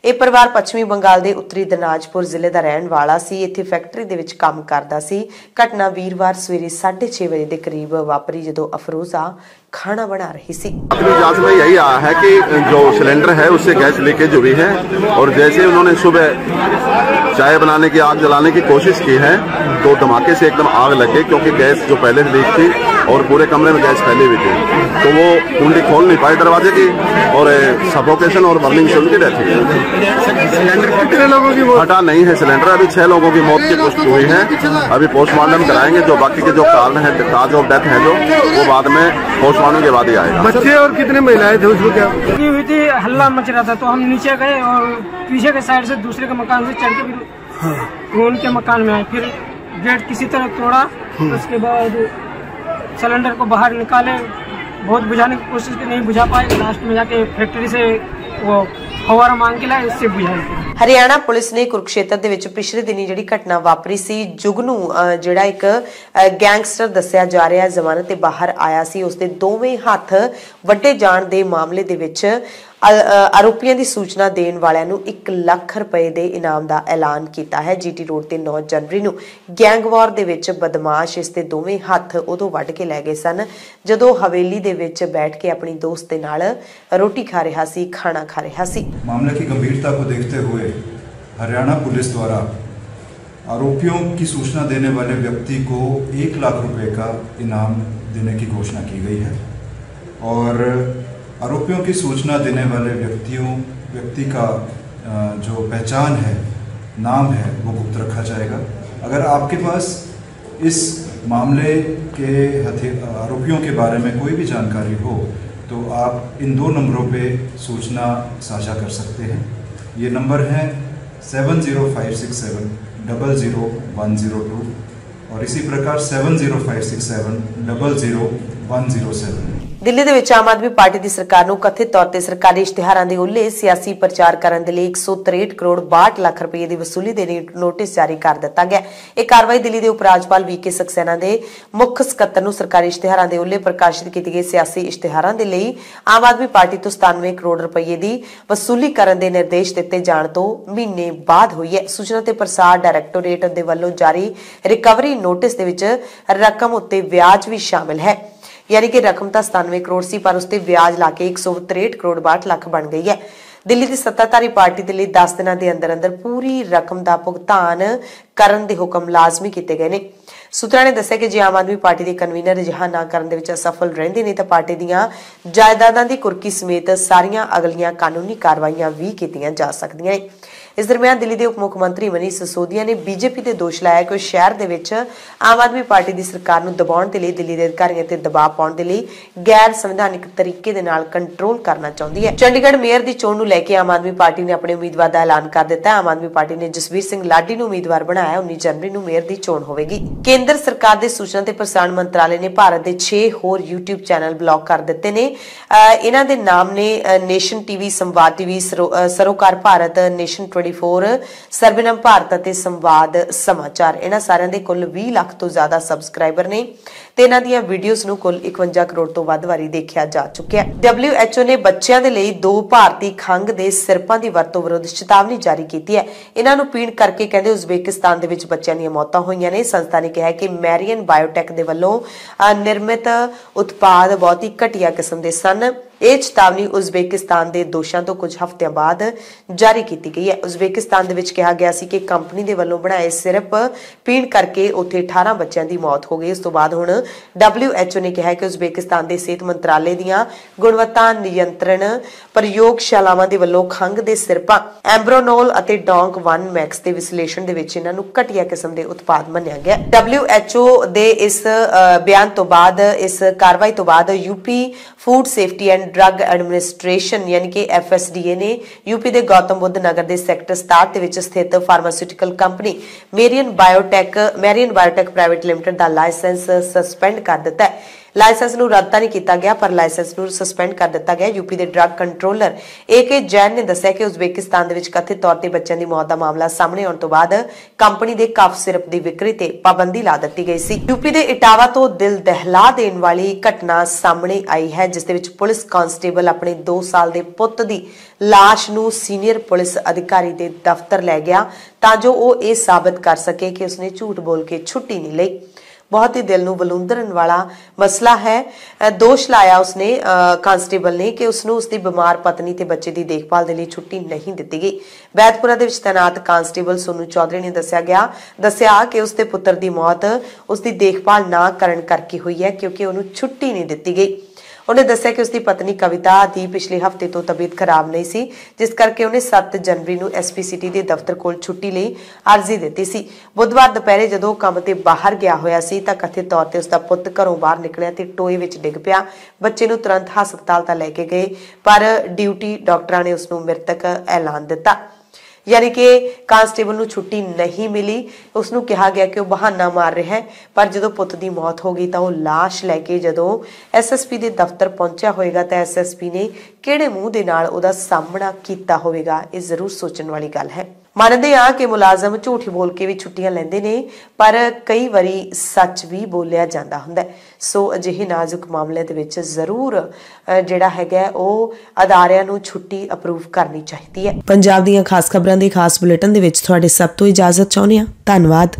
ਇਹ ਪਰਿਵਾਰ ਪੱਛਮੀ ਬੰਗਾਲ ਦੇ ਉੱਤਰੀ ਦਿਨਾਜਪੁਰ ਜ਼ਿਲ੍ਹੇ ਦਾ ਰਹਿਣ ਵਾਲਾ ਸੀ। ਇੱਥੇ ਫੈਕਟਰੀ ਦੇ ਵਿੱਚ ਕੰਮ ਕਰਦਾ ਸੀ। ਘਟਨਾ ਵੀਰਵਾਰ ਸਵੇਰੇ 6:30 ਵਜੇ ਦੇ ਕਰੀਬ ਵਾਪਰੀ ਜਦੋਂ अफरोजा खाना बना रही थी।
अपनी जांच में यही आया है कि जो सिलेंडर है उससे गैस लीकेज हुई है और जैसे उन्होंने सुबह चाय बनाने की आग जलाने की कोशिश की है तो धमाके से एकदम आग लग गई, क्योंकि गैस जो पहले लीक थी और पूरे कमरे में गैस फैली हुई थी, तो वो कुंडी खोल नहीं पाई दरवाजे की और सफोकेशन और बर्निंग से उनकी डेथ हुई। सिलेंडर कितने लोगों की हटा नहीं है सिलेंडर। अभी 6 लोगों की मौत की पुष्टि हुई है। अभी पोस्टमार्टम कराएंगे, जो बाकी के जो कारण है, काज ऑफ डेथ है जो वो बाद में पोस्टमार्टम के बाद ही आएगा।
बच्चे और कितने महिलाएं थे उसमें क्या
हुई थी? हल्ला मच रहा था तो हम नीचे गए और पीछे के साइड से दूसरे के मकान से चढ़ के उनके मकान में आए। फिर गेट किसी तरह तोड़ा, उसके बाद सिलेंडर को बाहर निकाले। बहुत बुझाने की कोशिश की, नहीं बुझा पाए। लास्ट में जाके फैक्ट्री से वो फवारा मांग के लाए, उससे बुझाया।
हरियाणा पुलिस ने कुरुक्षेत्र ਦੇ ਵਿੱਚ ਪਿਛਲੇ ਦਿਨੀ ਜਿਹੜੀ ਘਟਨਾ ਵਾਪਰੀ ਸੀ, ਜੁਗਨੂ ਜਿਹੜਾ ਇੱਕ ਗੈਂਗਸਟਰ ਦੱਸਿਆ ਜਾ ਰਿਹਾ ਜ਼ਮਾਨਤ ਤੇ ਬਾਹਰ ਆਇਆ ਸੀ, ਉਸਦੇ ਦੋਵੇਂ ਹੱਥ ਵੱਡੇ ਜਾਣ ਦੇ ਮਾਮਲੇ ਦੇ ਵਿੱਚ ਆਰੋਪੀਆਂ ਦੀ ਸੂਚਨਾ ਦੇਣ ਵਾਲਿਆਂ ਨੂੰ 1 ਲੱਖ ਰੁਪਏ ਦੇ ਇਨਾਮ ਦਾ ਐਲਾਨ ਕੀਤਾ ਹੈ। GT ਰੋਡ ਤੇ 9 ਜਨਵਰੀ ਨੂੰ ਗੈਂਗਵਾਰ ਦੇ ਵਿੱਚ ਬਦਮਾਸ਼ ਇਸ ਦੇ ਦੋਵੇਂ ਹੱਥ ਉਦੋਂ ਵੱਢ ਕੇ ਲੈ ਗਏ ਸਨ ਜਦੋਂ ਹਵੇਲੀ ਦੇ ਵਿੱਚ ਬੈਠ ਕੇ ਆਪਣੀ ਦੋਸਤ ਦੇ ਨਾਲ ਰੋਟੀ ਖਾ ਰਿਹਾ ਸੀ, ਖਾਣਾ ਖਾ ਰਿਹਾ ਸੀ।
मामले की गंभीरता को देखते हुए हरियाणा पुलिस द्वारा आरोपियों की सूचना देने वाले व्यक्ति को 1 लाख रुपए का इनाम देने की घोषणा की गई है और आरोपियों की सूचना देने वाले व्यक्ति का जो पहचान है, नाम है, वो गुप्त रखा जाएगा। अगर आपके पास इस मामले के आरोपियों के बारे में कोई भी जानकारी हो तो आप इन 2 नंबरों पे सूचना साझा कर सकते हैं। ये नंबर हैं 70567 00102 और इसी प्रकार 70567 00107।
ਦਿੱਲੀ ਦੇ ਵਿੱਚ ਆਮ ਆਦਮੀ ਪਾਰਟੀ ਦੀ ਸਰਕਾਰ ਨੂੰ ਕਥਿਤ ਤੌਰ ਤੇ ਸਰਕਾਰੀ ਇਸ਼ਤਿਹਾਰਾਂ ਦੇ ਉੱਲੇ ਸਿਆਸੀ ਪ੍ਰਚਾਰ ਕਰਨ ਦੇ ਲਈ 163 ਕਰੋੜ 62 ਲੱਖ ਰੁਪਏ ਦੀ ਵਸੂਲੀ ਦੇ ਨੋਟਿਸ ਜਾਰੀ ਕਰ ਦਿੱਤਾ ਗਿਆ। ਇਹ ਕਾਰਵਾਈ ਦਿੱਲੀ ਦੇ ਉਪ ਰਾਜਪਾਲ VK ਸਕਸੈਨਾ ਦੇ ਮੁੱਖ ਸਕੱਤਰ ਨੂੰ ਸਰਕਾਰੀ ਇਸ਼ਤਿਹਾਰਾਂ ਦੇ ਉੱਲੇ ਪ੍ਰਕਾਸ਼ਿਤ ਕੀਤੇ ਗਏ ਸਿਆਸੀ ਇਸ਼ਤਿਹਾਰਾਂ ਦੇ ਲਈ ਆਮ ਆਦਮੀ ਪਾਰਟੀ ਤੋਂ 97 ਕਰੋੜ ਰੁਪਏ ਦੀ ਵਸੂਲੀ ਕਰਨ ਦੇ ਨਿਰਦੇਸ਼ ਦਿੱਤੇ ਜਾਣ ਤੋਂ ਮਹੀਨੇ ਬਾਅਦ ਹੋਈ ਹੈ। ਸੂਚਨਾ ਤੇ ਪ੍ਰਸਾਰ ਡਾਇਰੈਕਟੋਰੇਟ ਦੇ ਵੱਲੋਂ ਜਾਰੀ ਰਿਕਵਰੀ ਨੋਟਿਸ ਦੇ ਵਿੱਚ ਰਕਮ ਉੱਤੇ ਵਿਆਜ ਵੀ ਸ਼ਾਮਿਲ ਹੈ। यानी कि रकम तो 97 करोड़ सी, पर उसते ब्याज ला के 163 करोड़ 62 लाख बन गई है। दिल्ली की सत्ताधारी पार्टी के लिए 10 दिनों के अंदर अंदर पूरी रकम का भुगतान करने के हुक्म लाजमी किए गए हैं। सूत्रों ने दस्सिया कि जे आम आदमी पार्टी के कन्वीनर अजिहा ना करने में असफल रहते हैं तो पार्टी दीयां जायदादां की कुर्की समेत सारियां अगलियां कानूनी कार्रवाइयां भी कीतियां जा सकदियां ने। इस दरम्यान दिल्ली के उप मुख मंत्री मनीष सिसोदिया ने बीजेपी ते दोष लाया कि शहर दे विच आम आदमी पार्टी की सरकार नूं दबाउण दे लई दिल्ली के अधिकारियों ते दबाव पाउण दे लई गैर संवैधानिक तरीके दे नाल कंट्रोल करना चाहुंदी है। चंडीगढ़ मेयर की चोण नूं लैके आम आदमी पार्टी ने अपने उम्मीदवार का ऐलान कर दिता है। आम आदमी पार्टी ने जसवीर सिंह लाडी नूं उम्मीदवार बनाया। 19 जनवरी नूं मेयर की चोण होवेगी। केंद्र सरकार के सूचना ते प्रसारण मंत्रालय ने भारत के 6 होर यूट्यूब चैनल ब्लॉक कर दिते ने। इन्हां दे नाम ने नेशन टीवी, संवाद टीवी, सरोकार भारत, नेशन 24, ਸਰਬਨਮ ਭਾਰਤ ਅਤੇ ਸੰਵਾਦ ਸਮਾਚਾਰ। ਇਹਨਾਂ ਸਾਰਿਆਂ ਦੇ ਕੁੱਲ 20 ਲੱਖ ਤੋਂ ਜ਼ਿਆਦਾ ਸਬਸਕ੍ਰਾਈਬਰ ਨੇ ਤੇ ਇਹਨਾਂ ਦੀਆਂ ਵੀਡੀਓਜ਼ ਨੂੰ ਕੁੱਲ 51 ਕਰੋੜ ਤੋਂ ਵੱਧ ਵਾਰੀ ਦੇਖਿਆ ਜਾ ਚੁੱਕਿਆ ਹੈ। WHO ਨੇ ਬੱਚਿਆਂ ਦੇ ਲਈ 2 ਭਾਰਤੀ ਖੰਘ ਦੇ ਸਿਰਪਾਂ ਦੀ ਵਰਤੋਂ ਵਿਰੁੱਧ ਚੇਤਾਵਨੀ ਜਾਰੀ ਕੀਤੀ ਹੈ। ਇਹਨਾਂ ਨੂੰ ਪੀਣ ਕਰਕੇ ਕਹਿੰਦੇ ਉਜ਼ਬੇਕਿਸਤਾਨ ਦੇ ਵਿੱਚ ਬੱਚਿਆਂ ਦੀਆਂ ਮੌਤਾਂ ਹੋਈਆਂ ਨੇ। ਸੰਸਥਾ ਨੇ ਕਿਹਾ ਕਿ ਮੈਰੀਅਨ ਬਾਇਓਟੈਕ ਦੇ ਵੱਲੋਂ ਨਿਰਮਿਤ ਉਤਪਾਦ ਬਹੁਤ ਹੀ ਘਟੀਆ ਕਿਸਮ ਦੇ ਸਨ। ਇਹ ਚੇਤਾਵਨੀ ਉਜ਼ਬੇਕਿਸਤਾਨ ਦੇ ਦੋਸ਼ਾਂ ਤੋਂ ਕੁਝ ਹਫ਼ਤਿਆਂ ਬਾਅਦ ਜਾਰੀ ਕੀਤੀ ਗਈ ਹੈ। ਉਜ਼ਬੇਕਿਸਤਾਨ ਦੇ ਵਿੱਚ ਕਿਹਾ ਗਿਆ ਸੀ ਕਿ ਕੰਪਨੀ ਦੇ ਵੱਲੋਂ ਬਣਾਏ ਸਿਰਪ ਪੀਣ ਕਰਕੇ ਉੱਥੇ 18 ਬੱਚਿਆਂ ਦੀ ਮੌਤ ਹੋ ਗਈ। ਇਸ ਤੋਂ ਬਾਅਦ ਹੁਣ WHO ਨੇ ਕਿਹਾ ਕਿ ਉਜ਼ਬੇਕਿਸਤਾਨ ਦੇ ਸਿਹਤ ਮੰਤਰਾਲੇ ਦੀਆਂ ਗੁਣਵੱਤਾ ਨਿਯੰਤਰਣ ਪ੍ਰਯੋਗਸ਼ਾਲਾਵਾਂ ਦੇ ਵੱਲੋਂ ਖੰਘ ਦੇ ਸਿਰਪਾਂ ਐਂਬਰੋਨੋਲ ਅਤੇ ਡੌਂਕ 1 ਮੈਕਸ ਦੇ ਵਿਸ਼ਲੇਸ਼ਣ ਦੇ ਵਿੱਚ ਇਹਨਾਂ ਨੂੰ ਘਟੀਆ ਕਿਸਮ ਦੇ ਉਤਪਾਦ ਮੰਨਿਆ ਗਿਆ। WHO ਦੇ ਇਸ ਬਿਆਨ ਤੋਂ ਬਾਅਦ, ਇਸ ਕਾਰਵਾਈ ਤੋਂ ਬਾਅਦ UP food safety and drug administration यानी कि FSDA ने यूपी के गौतम बुद्ध नगर के सैक्टर 67 ਦੇ ਵਿੱਚ ਸਥਿਤ pharmaceutical company Marion Biotech private limited ਦਾ ਲਾਇਸੈਂਸ ਸਸਪੈਂਡ ਕਰ ਦਿੱਤਾ ਹੈ। ਲਾਇਸੈਂਸ ਨੂੰ ਰੱਦ ਤਾਂ ਨਹੀਂ ਕੀਤਾ ਗਿਆ, ਪਰ ਲਾਇਸੈਂਸ ਨੂੰ ਸਸਪੈਂਡ ਕਰ ਦਿੱਤਾ ਗਿਆ। यूपी ਦੇ ਡਰੱਗ ਕੰਟਰੋਲਰ AK ਜੈਨ ਨੇ ਦੱਸਿਆ ਕਿ ਉਜ਼ਬੇਕਿਸਤਾਨ ਦੇ ਵਿੱਚ ਕਥਿਤ ਤੌਰ ਤੇ ਬੱਚਿਆਂ ਦੀ ਮੌਤ ਦਾ ਮਾਮਲਾ ਸਾਹਮਣੇ ਆਉਣ ਤੋਂ ਬਾਅਦ ਕੰਪਨੀ ਦੇ ਕਫ ਸਿਰਪ ਦੀ ਵਿਕਰੀ ਤੇ ਪਾਬੰਦੀ ਲਾ ਦਿੱਤੀ ਗਈ ਸੀ। यूपी ਦੇ ਇਟਾਵਾ ਤੋਂ ਦਿਲ ਦਹਿਲਾ ਦੇਣ ਵਾਲੀ ਘਟਨਾ ਸਾਹਮਣੇ ਆਈ ਹੈ, ਜਿਸ ਦੇ ਵਿੱਚ ਪੁਲਿਸ ਕਾਂਸਟੇਬਲ ਆਪਣੇ 2 ਸਾਲ ਦੇ ਪੁੱਤ ਦੀ ਲਾਸ਼ ਨੂੰ ਸੀਨੀਅਰ ਪੁਲਿਸ ਅਧਿਕਾਰੀ ਦੇ ਦਫ਼ਤਰ ਲੈ ਗਿਆ ਤਾਂ ਜੋ ਉਹ ਇਹ ਸਾਬਤ ਕਰ ਸਕੇ ਕਿ ਉਸਨੇ ਝੂਠ ਬੋਲ ਕੇ ਛੁੱਟੀ ਨਹੀਂ ਲਈ। बहुत ही दिल नूं वलूंदरन वाला मसला है। दोष लाया उसने कांस्टेबल ने कि उसनूं उसकी बीमार पत्नी ते बच्चे की देखभाल के लिए छुट्टी नहीं दी गई। बैदपुरा दे विच तैनात कांस्टेबल सोनू चौधरी ने दस्सिया कि उसके पुत्र की मौत उसकी देखभाल ना करन करके हुई है क्योंकि उन्होंने छुट्टी नहीं दी गई। उन्हें दस्सिया कि उसकी पत्नी कविता की पिछले हफ्ते तो तबीयत खराब नहीं सी, जिस करके उन्हें 7 जनवरी को SP सिटी के दफ्तर कोल छुट्टी लई अर्जी दी सी। बुधवार दोपहरे जदों काम ते बाहर गया होया सी तां कथित तौर ते उसका पुत घरों बाहर निकलिया ते टोए विच डिग पिया। बच्चे नूं तुरंत हस्पताल तां लैके गए, पर ड्यूटी डॉक्टरां ने उसनूं मृतक ऐलान दिता। यानी कि कांस्टेबल नूं छुट्टी नहीं मिली। उसनूं कहा गया कि वह बहाना मार रहा है, पर जदों पुत की मौत हो गई तो वह लाश लैके जदों SSP के दफ्तर पहुंचा होएगा तो SSP ने किहड़े मूँह दे नाल उहदा सामना कीता होवेगा, ये जरूर सोचण वाली गल है। ਮੰਨਦੇ ਆ कि मुलाजम झूठ बोल के भी छुट्टियां ਲੈਂਦੇ ਨੇ, पर कई वारी सच भी बोलिया ਜਾਂਦਾ ਹੁੰਦਾ। सो ਅਜਿਹੇ ਨਾਜ਼ੁਕ ਮਾਮਲੇ ਦੇ ਵਿੱਚ ਜ਼ਰੂਰ ਜਿਹੜਾ ਹੈਗਾ ਉਹ ਅਦਾਰਿਆਂ ਨੂੰ ਛੁੱਟੀ ਅਪਰੂਵ ਕਰਨੀ ਚਾਹੀਦੀ ਹੈ। ਪੰਜਾਬ ਦੀਆਂ ਖਾਸ ਖਬਰਾਂ ਦੇ ਖਾਸ ਬੁਲੇਟਿਨ ਦੇ ਵਿੱਚ ਤੁਹਾਡੇ ਸਭ ਤੋਂ ਇਜਾਜ਼ਤ ਚਾਹੁੰਦੇ ਹਾਂ। ਧੰਨਵਾਦ।